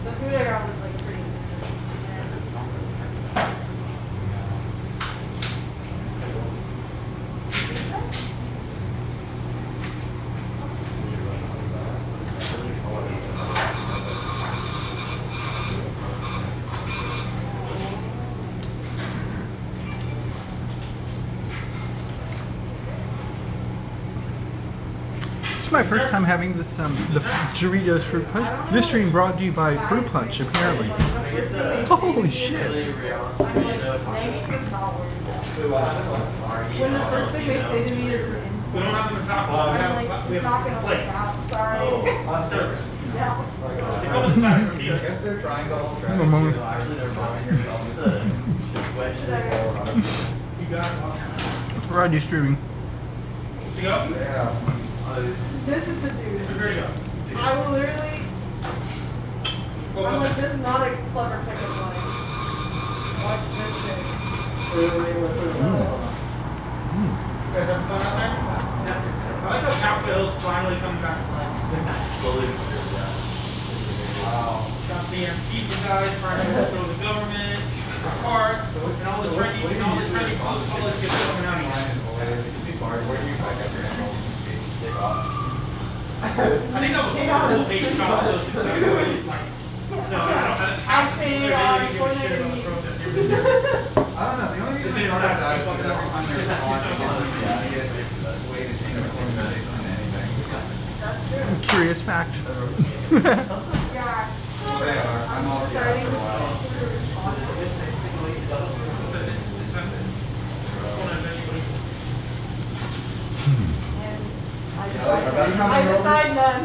[SPEAKER 10] The food I got was like pretty.
[SPEAKER 1] This is my first time having this the Doritos Fruit Punch. This stream brought to you by Fruit Punch, apparently. Holy shit!
[SPEAKER 10] When the first thing they say to me is I'm like, it's not gonna work out, sorry.
[SPEAKER 8] I guess they're trying the whole
[SPEAKER 1] Variety streaming.
[SPEAKER 8] Yeah.
[SPEAKER 10] This is the dude. I will literally. I'm like, this is not a clever pickup line. Watch this shit.
[SPEAKER 8] You guys have fun out there? Yeah. I like how Capitol Hill's finally coming back to life. Slowly. Wow. Got the pizza guys trying to throw the government, the park, and all the trendy food, all this good stuff coming out here. Where do you find your animals? I think that was the whole big shot association. So I don't think they're really give a shit about the protest. I don't know. The only reason they don't have that is because every time they're on, they get this way to change the formulation on anything.
[SPEAKER 1] Curious fact.
[SPEAKER 8] They are. I'm all for that for a while.
[SPEAKER 10] I decide none.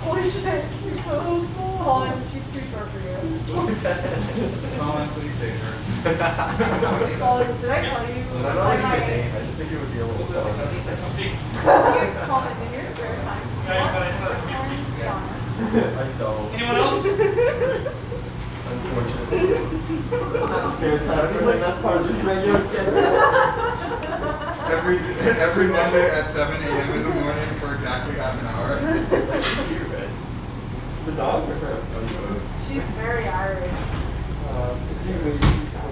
[SPEAKER 10] Holy shit, you're so small. Colin, she's too short for you.
[SPEAKER 8] Colin, please save her.
[SPEAKER 10] Colin, did I tell you?
[SPEAKER 8] I don't like my name. I just think it would be a little funny.
[SPEAKER 10] Comment in your spare time.
[SPEAKER 8] I don't. Anyone else? Unfortunately. That's part of this regular schedule. Every Monday at 7 a.m. in the morning for exactly half an hour. The dog or her?
[SPEAKER 10] She's very Irish.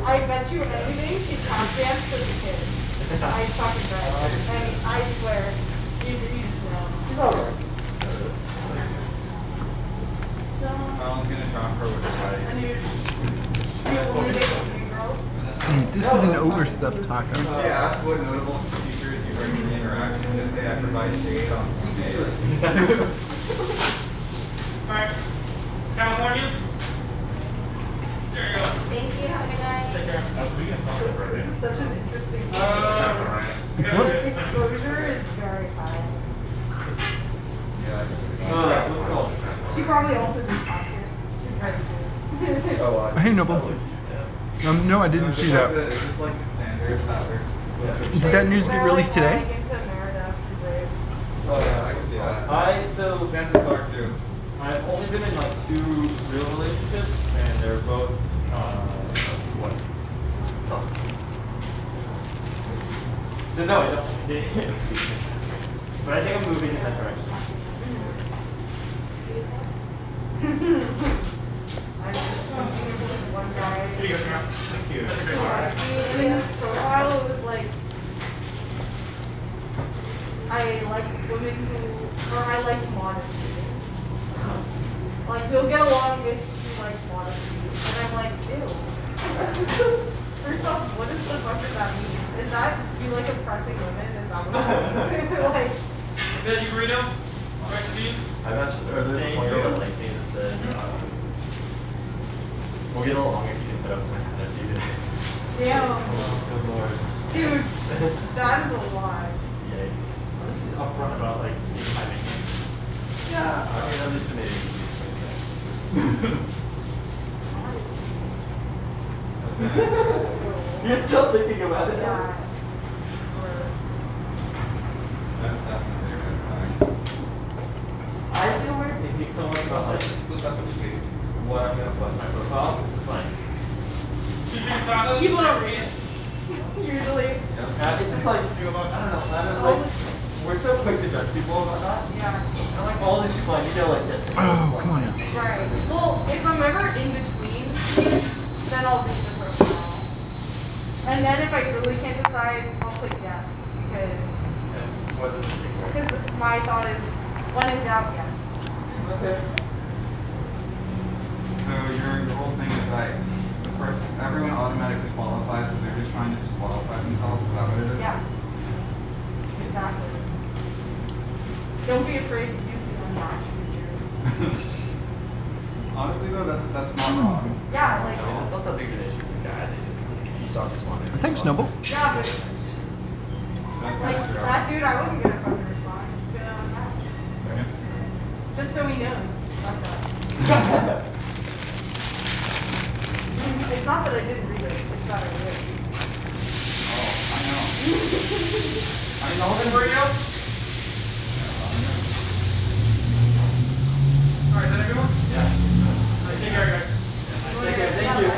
[SPEAKER 10] I bet you anything she tap danced as a kid. I fucking bet. I swear. You just know. She's alright.
[SPEAKER 8] Colin's gonna drop her with
[SPEAKER 1] This is an overstuffed taco.
[SPEAKER 8] She asked what notable features you bring in the interaction. Just say I provide shade on days. Alright. Californians? There you go.
[SPEAKER 2] Thank you. Have a good night.
[SPEAKER 8] Take care.
[SPEAKER 10] This is such an interesting exposure is very high. She probably also did pockets. She's ready to.
[SPEAKER 1] Hey, Noble. No, I didn't see that.
[SPEAKER 8] It's just like the standard pattern.
[SPEAKER 1] Did that news get released today?
[SPEAKER 8] Oh yeah, I can see that. Santa Clark too.
[SPEAKER 11] I've only been in like 2 real relationships, and they're both what? Oh. So no, I don't. But I think I'm moving in that direction.
[SPEAKER 10] I just
[SPEAKER 11] Thank you.
[SPEAKER 10] And in his profile, it was like, I like women who, or I like modesty. Like, you'll get along with who likes modesty. And I'm like, ew. First off, what is the fuck does that mean? Is that you like oppressing women? Is that what it means? Like,
[SPEAKER 8] Veggie burrito, rice and beans.
[SPEAKER 11] I mentioned, or there's this one girl that liked me that said, we'll get along if you can put up with my attitude.
[SPEAKER 10] damn.
[SPEAKER 11] Good lord.
[SPEAKER 10] Dude, that is a lie.
[SPEAKER 11] Yikes. I think she's upfront about like timing.
[SPEAKER 10] Yeah.
[SPEAKER 11] I mean, at least to me. You're still thinking about it?
[SPEAKER 10] Yeah.
[SPEAKER 11] I feel weird thinking so much about like what I'm gonna put in my profile. This is like
[SPEAKER 10] People don't read it. Usually.
[SPEAKER 11] it's just like I don't know. Like we're so quick to judge people about that.
[SPEAKER 10] Yeah.
[SPEAKER 11] And like all these people I need to like get to.
[SPEAKER 1] Oh, come on now.
[SPEAKER 10] Right. Well, if I'm ever in between, then I'll read the profile. And then if I really can't decide, I'll click yes.
[SPEAKER 11] What does it take?
[SPEAKER 10] Because my thought is, when in doubt, yes.
[SPEAKER 11] Okay.
[SPEAKER 12] So your whole thing is like, the first, everyone automatically qualifies, so they're just trying to disqualify themselves. Is that what it is?
[SPEAKER 10] Yeah. Exactly. Don't be afraid to use the unmatched feature.
[SPEAKER 12] Honestly though, that's not wrong.
[SPEAKER 10] Yeah, like
[SPEAKER 11] No, it's not that big of an issue with the guy. They just like you start responding.
[SPEAKER 1] Thanks, Noble.
[SPEAKER 10] yeah, but like that dude, I wasn't gonna fucking respond. I'm just gonna unmatch. Just so he knows. Fuck that. It's not that I didn't read it, it's that I did.
[SPEAKER 12] Oh, I know.
[SPEAKER 8] I mean, the whole thing burrito? Alright, is that everyone? Yeah. Alright, take care, guys.
[SPEAKER 11] Take care. Thank you.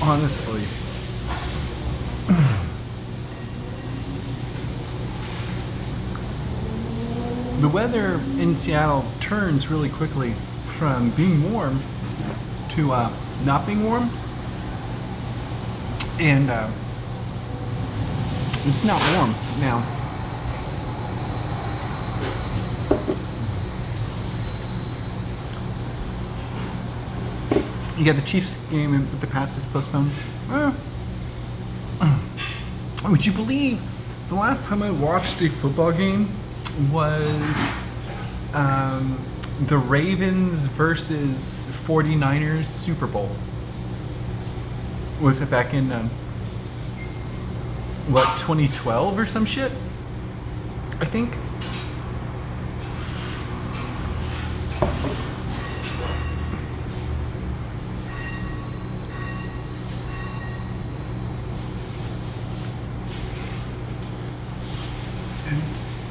[SPEAKER 1] Honestly, the weather in Seattle turns really quickly from being warm to not being warm, and it's not warm now. You got the Chiefs game with the Pats is postponed. Would you believe the last time I watched a football game was the Ravens versus 49ers Super Bowl? Was it back in, 2012 or some shit? I think.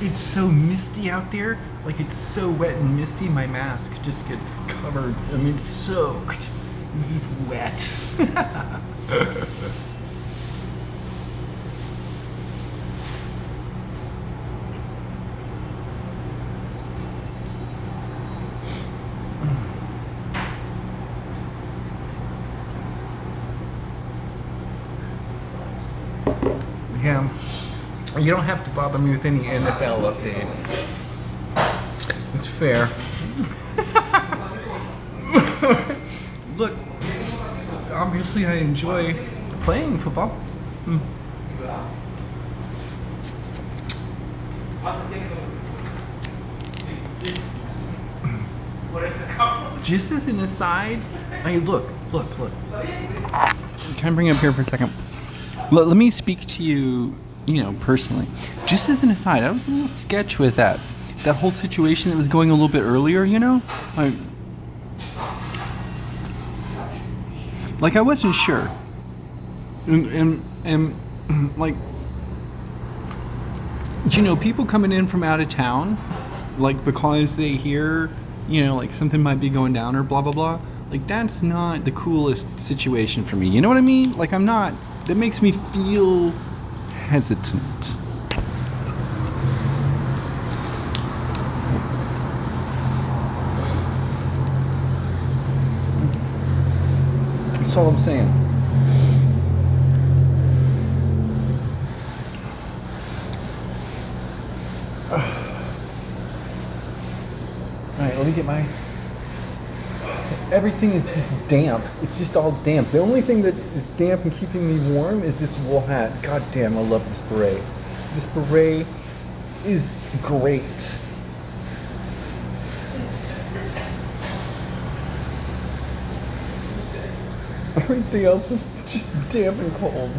[SPEAKER 1] It's so misty out there, like it's so wet and misty, my mask just gets covered, I mean soaked. This is wet. Yeah. You don't have to bother me with any NFL updates. It's fair. Look, obviously I enjoy playing football. Just as an aside, I mean, look. Can I bring it up here for a second? Let me speak to you, personally. Just as an aside, I was a little sketch with that whole situation that was going a little bit earlier, like I wasn't sure. And like, people coming in from out of town, like because they hear, like something might be going down or blah, blah, blah. Like, that's not the coolest situation for me. You know what I mean? Like, I'm not, that makes me feel hesitant. That's all I'm saying. Alright, let me get my... Everything is just damp. It's just all damp. The only thing that is damp and keeping me warm is this wool hat. God damn, I love this beret. This beret is great. Everything else is just damp and cold.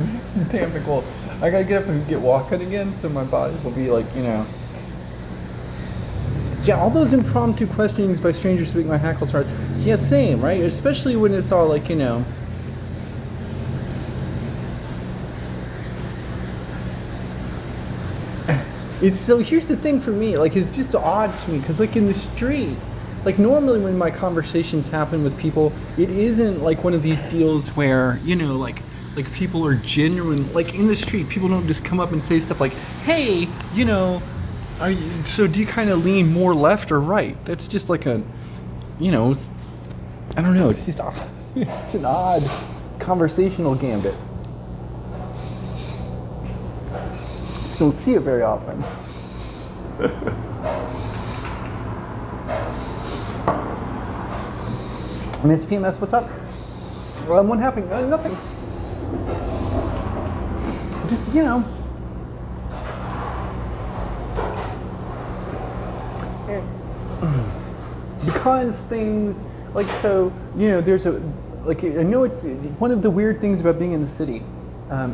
[SPEAKER 1] Damp and cold. I gotta get up and get walking again so my body will be like, you know. Yeah, all those impromptu questionings by strangers to make my hackles hard. Yeah, same, right? Especially when it's all like, you know. It's so, here's the thing for me, like, it's just odd to me, because like in the street, like normally when my conversations happen with people, it isn't like one of these deals where, you know, like people are genuine, like in the street, people don't just come up and say stuff like, hey, you know, so do you kind of lean more left or right? That's just like a, you know, I don't know, it's just it's an odd conversational gambit. Just don't see it very often. Miss PMS, what's up? What happened? Nothing. Just, you know. Because things, like, so, you know, there's a, like, I know it's, one of the weird things about being in the city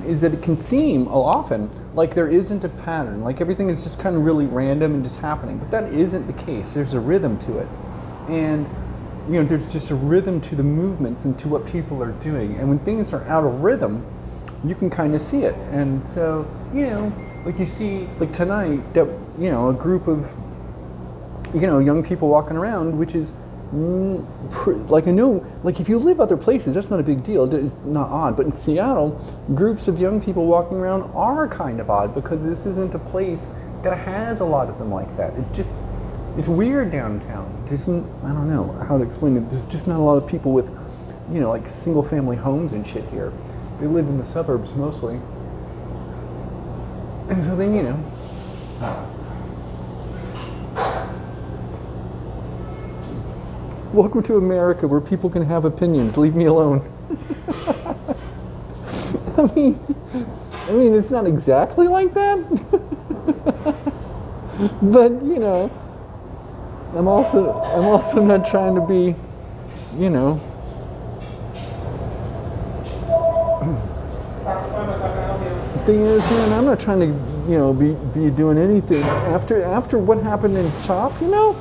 [SPEAKER 1] is that it can seem often like there isn't a pattern, like everything is just kind of really random and just happening, but that isn't the case. There's a rhythm to it. And, you know, there's just a rhythm to the movements and to what people are doing. And when things are out of rhythm, you can kind of see it. And so, you know, like you see, like tonight, that, you know, a group of, you know, young people walking around, which is, like, I know, like if you live other places, that's not a big deal, it's not odd, but in Seattle, groups of young people walking around are kind of odd because this isn't a place that has a lot of them like that. It just, it's weird downtown. It isn't, I don't know how to explain it, there's just not a lot of people with, you know, like single family homes and shit here. They live in the suburbs mostly. And so then, you know, welcome to America, where people can have opinions. Leave me alone. I mean, it's not exactly like that. But you know, I'm also not trying to be, you know. The thing is, man, I'm not trying to, you know, be doing anything after what happened in CHOP, you know.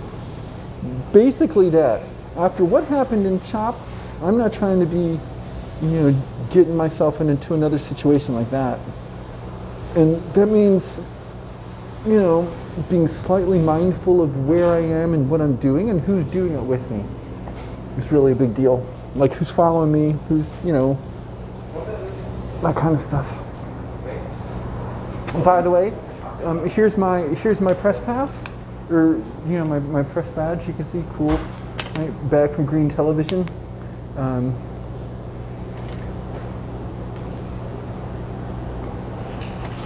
[SPEAKER 1] Basically that. After what happened in CHOP, I'm not trying to be, you know, getting myself into another situation like that. And that means, you know, being slightly mindful of where I am and what I'm doing and who's doing it with me. It's really a big deal. Like who's following me, who's, you know, that kind of stuff. By the way, here's my press pass, or you know, my press badge. You can see, cool. Right, back from Green Television. All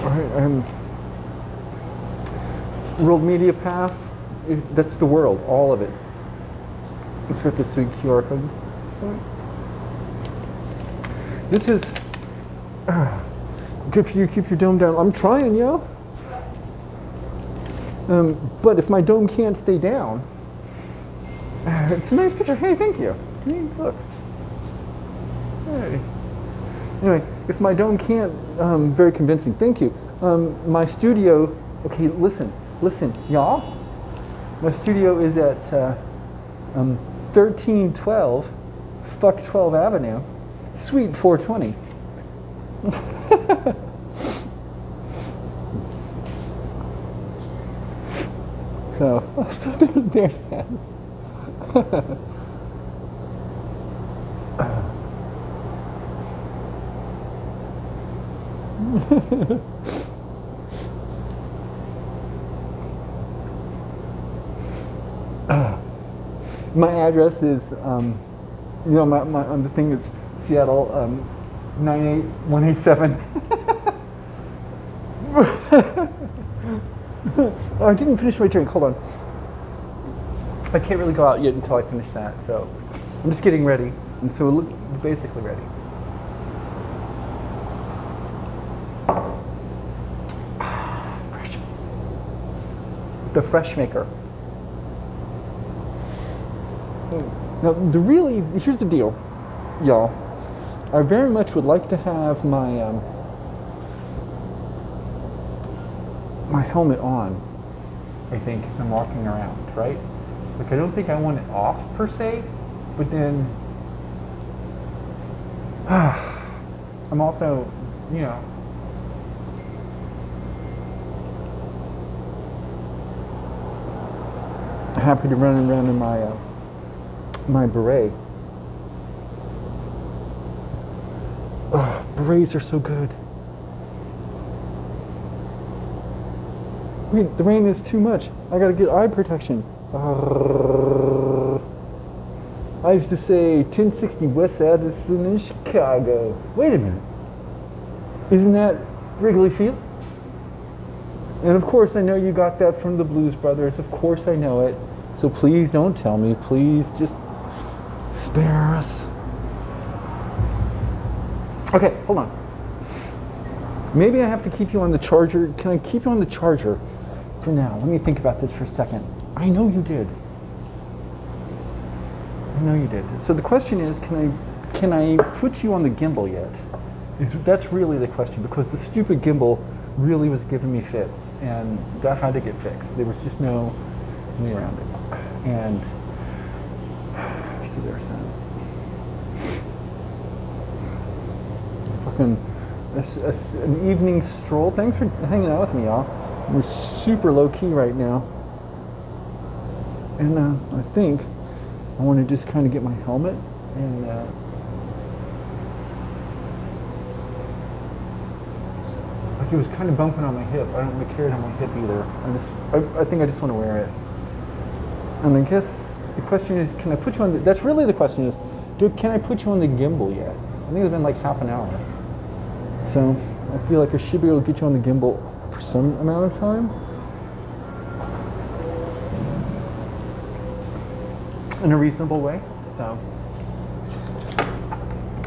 [SPEAKER 1] right, World Media Pass. That's the world, all of it. It's got this big QR code. This is good for you. Keep your dome down. I'm trying, yo. But if my dome can't stay down. It's a nice picture. Hey, thank you. Hey, look. Hey. Anyway, if my dome can't, very convincing. Thank you. My studio. Okay, listen, y'all. My studio is at 1312 Fuck 12 Avenue, Suite 420. So there's that. My address is, you know, my on the thing is Seattle 98187. Oh, I didn't finish my drink. Hold on. I can't really go out yet until I finish that, so I'm just getting ready. And so we're basically ready. Fresh. The Fresh Maker. Now, here's the deal, y'all. I very much would like to have my my helmet on, I think, as I'm walking around, right? Like, I don't think I want it off per se, but then I'm also, you know, happy to run around in my my beret. Oh, berets are so good. Wait, the rain is too much. I gotta get eye protection. I used to say 1060 West Addison in Chicago. Wait a minute. Isn't that Wrigley Field? And of course I know you got that from the Blues Brothers. Of course I know it. So please don't tell me. Please just spare us. Okay, hold on. Maybe I have to keep you on the charger. Can I keep you on the charger for now? Let me think about this for a second. I know you did. I know you did. So the question is, can I put you on the gimbal yet? That's really the question, because the stupid gimbal really was giving me fits, and that had to get fixed. There was just no way around it. And so there's that. Fucking an evening stroll. Thanks for hanging out with me, y'all. We're super low key right now, and I think I want to just kind of get my helmet and like, it was kind of bumping on my hip. I don't really care on my hip either. I think I just want to wear it. And I guess the question is, can I put you on the, that's really the question is, can I put you on the gimbal yet? I think it's been like half an hour. So I feel like I should be able to get you on the gimbal for some amount of time. In a reasonable way. So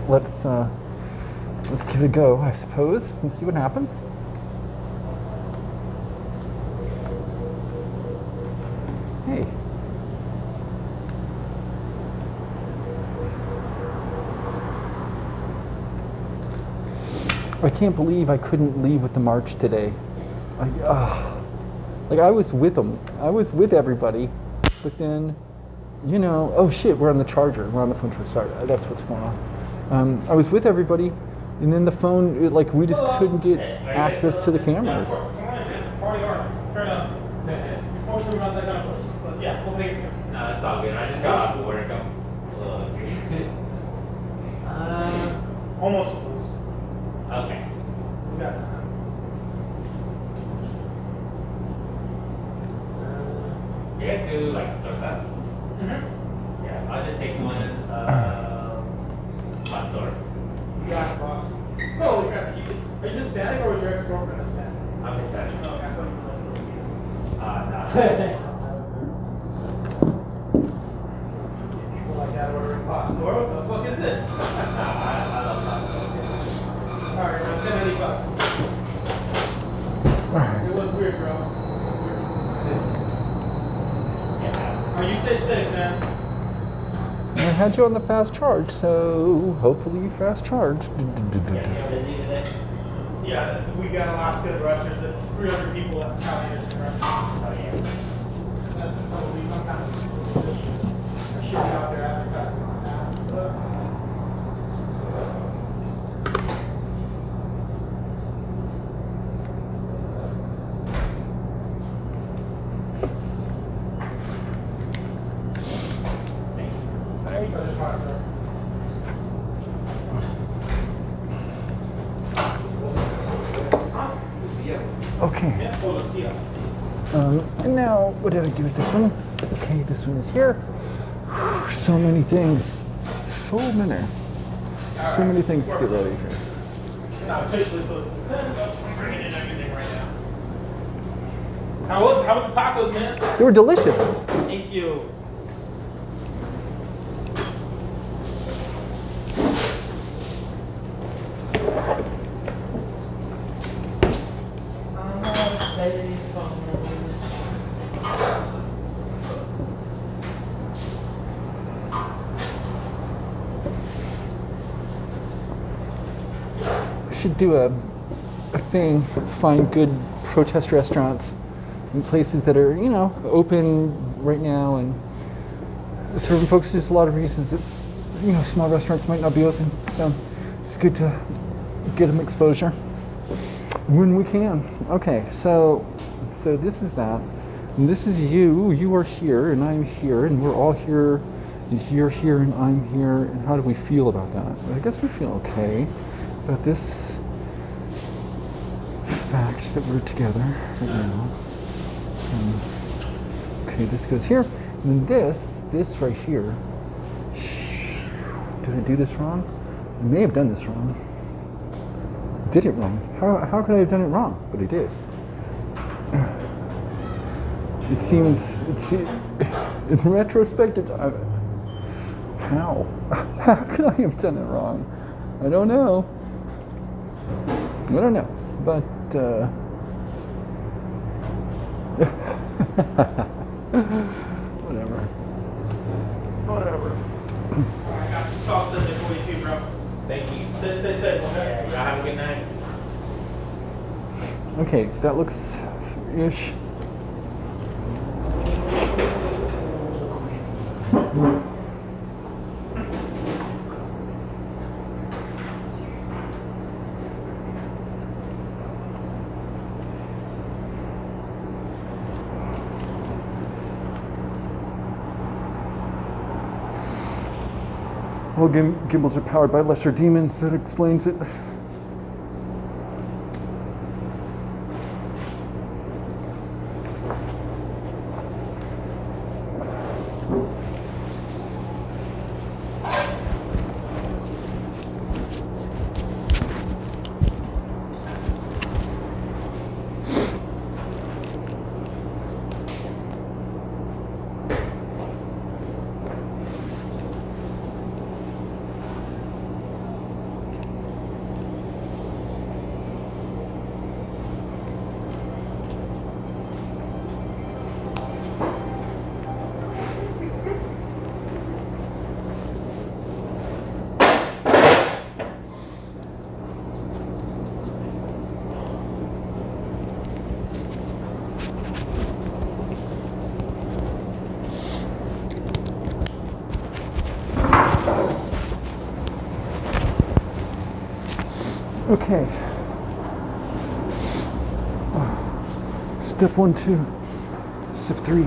[SPEAKER 1] let's give it a go, I suppose, and see what happens. Hey. I can't believe I couldn't leave with the march today. Like, I was with them. I was with everybody, but then, you know, oh shit, we're on the charger. We're on the phone charger. Sorry, that's what's going on. I was with everybody, and then the phone, we just couldn't get access to the cameras.
[SPEAKER 8] No, it's all good. I just got off of work. I'm almost close. Okay. We got time. You guys do like tortas? Mm-hmm. Yeah, I'll just take one pastor. Yeah, boss. Holy crap. Are you Hispanic or was your ex-girlfriend Hispanic? I'm Hispanic. Oh, okay. I thought you were no. People like that ordering pasta. What the fuck is this? I love pasta. Alright, now $10.85. It was weird, bro. Are you stay safe, man?
[SPEAKER 1] I had you on the fast charge, so hopefully you fast charge.
[SPEAKER 8] Yeah, we got Alaska rushers at 300 people at Cali. That's probably some kind of should be out there advertising on that.
[SPEAKER 1] Okay. And now, what did I do with this one? Okay, this one is here. So many things. So many things to get ready here.
[SPEAKER 8] Not officially closed. I'm bringing in everything right now. How was the tacos, man?
[SPEAKER 1] They were delicious.
[SPEAKER 8] Thank you.
[SPEAKER 1] Should do a thing, find good protest restaurants in places that are, you know, open right now and serving folks. There's a lot of reasons that, you know, small restaurants might not be open, so it's good to get them exposure when we can. Okay, so this is that, and this is you. You are here, and I'm here, and we're all here, and you're here, and I'm here. And how do we feel about that? Well, I guess we feel okay about this fact that we're together right now. Okay, this goes here, and then this right here. Did I do this wrong? I may have done this wrong. Did it wrong? How could I have done it wrong? But I did. It seems in retrospect. How could I have done it wrong? I don't know. But whatever.
[SPEAKER 8] I got some salsa in there for you too, bro. Thank you. Say. Y'all have a good night.
[SPEAKER 1] Okay, that looks ish. Well, gimbals are powered by lesser demons. That explains it. Okay. Step 1, 2. Step 3.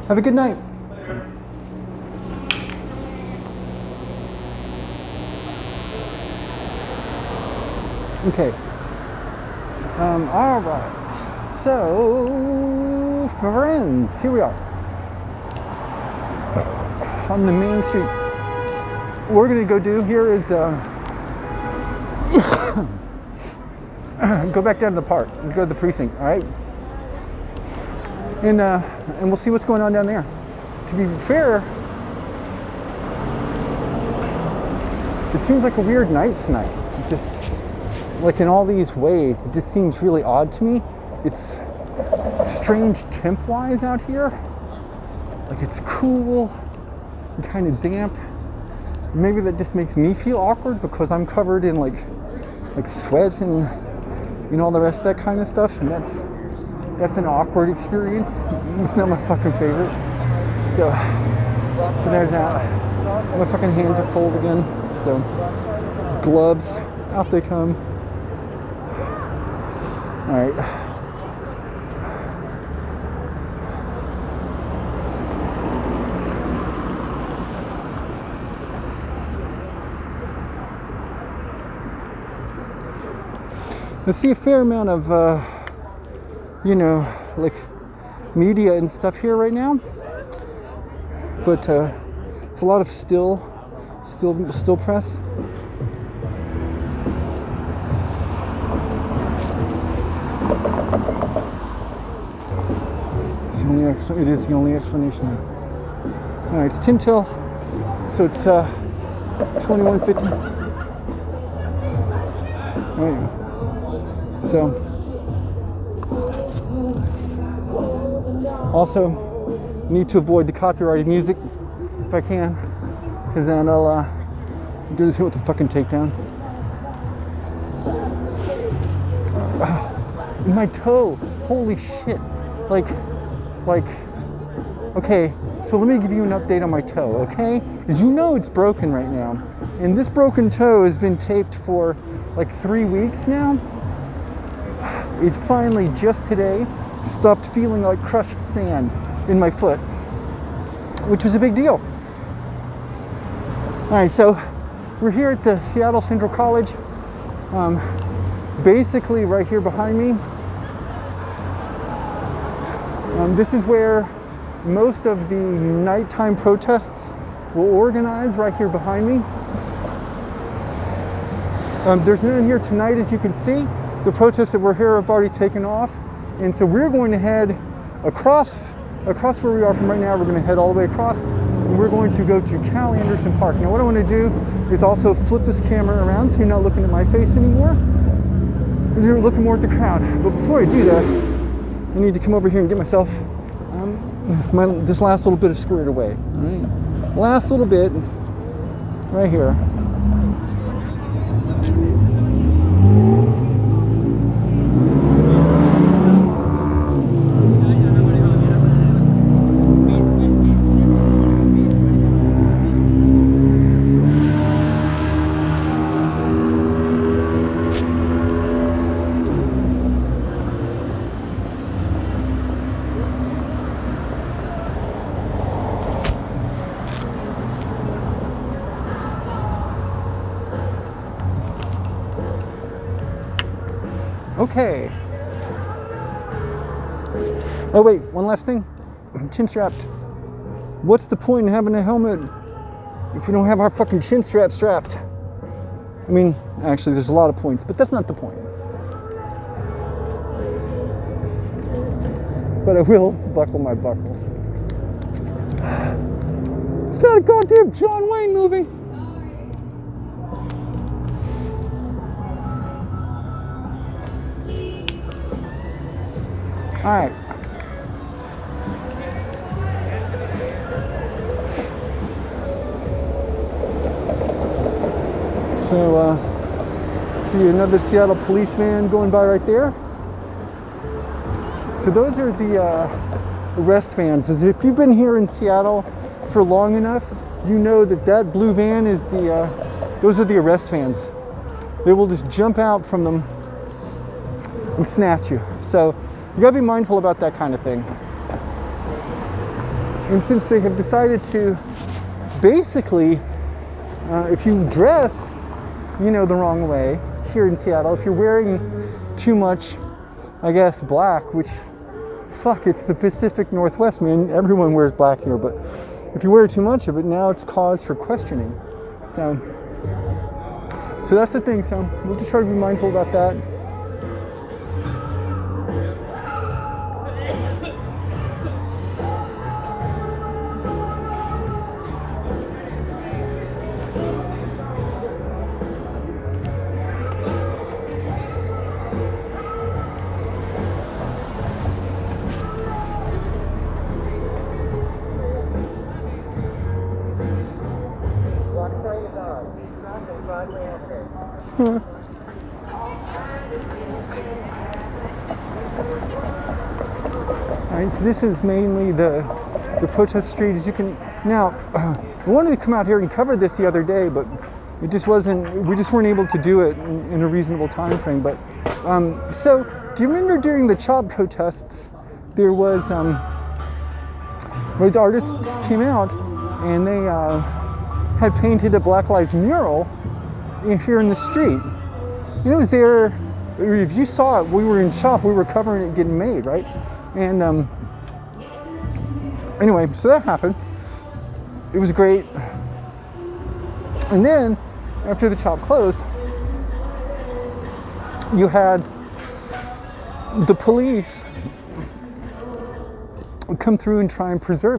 [SPEAKER 1] Have a good night. Okay. All right. So, friends, here we are. on the main street. What we're gonna go do here is go back down to the park and go to the precinct, all right? And we'll see what's going on down there. To be fair, it seems like a weird night tonight. It just, like in all these ways, it just seems really odd to me. It's strange temp-wise out here. Like it's cool and kind of damp. Maybe that just makes me feel awkward because I'm covered in like sweat and all the rest of that kind of stuff, and that's an awkward experience. It's not my fucking favorite. So there's that. My fucking hands are cold again. So gloves, out they come. All right. I see a fair amount of, like media and stuff here right now, but it's a lot of still press. It is the only explanation. All right, it's 10 till, so it's 21:50. Right. So, also need to avoid the copyrighted music if I can, because then I'll do this hit with the fucking takedown. My toe, holy shit! Like, okay. So let me give you an update on my toe, okay? As you know, it's broken right now, and this broken toe has been taped for like 3 weeks now. It finally, just today, stopped feeling like crushed sand in my foot, which was a big deal. All right, so we're here at the Seattle Central College. Basically right here behind me. This is where most of the nighttime protests will organize, right here behind me. There's none here tonight, as you can see. The protests that were here have already taken off, and so we're going to head across where we are from right now. We're going to head all the way across, and we're going to go to Cal Anderson Park. Now what I want to do is also flip this camera around so you're not looking at my face anymore, and you're looking more at the crowd. But before I do that, I need to come over here and get myself this last little bit of squared away. All right? Last little bit right here. Okay. Oh wait, one last thing. Chin strapped. What's the point in having a helmet if we don't have our fucking chin strap strapped? I mean, actually there's a lot of points, but that's not the point. But I will buckle my buckles. It's not a goddamn John Wayne movie. All right. So, see another Seattle police van going by right there. So those are the arrest vans. As if you've been here in Seattle for long enough, you know that that blue van is those are the arrest vans. They will just jump out from them and snatch you. So you gotta be mindful about that kind of thing. And since they have decided to basically, if you dress, the wrong way here in Seattle, if you're wearing too much, I guess, black, which, fuck, it's the Pacific Northwest, man. Everyone wears black here, but if you wear too much of it, now it's cause for questioning. So that's the thing. So we'll just try to be mindful about that. Alright, so this is mainly the protest street. As you can now, I wanted to come out here and cover this the other day, but it just wasn't. We just weren't able to do it in a reasonable time frame. But so, do you remember during the CHOP protests, there was where the artists came out and they had painted a Black Lives mural here in the street. And it was there. If you saw it, we were in CHOP. We were covering it getting made, right? And anyway, so that happened. It was great. And then, after the CHOP closed, you had the police come through and try and preserve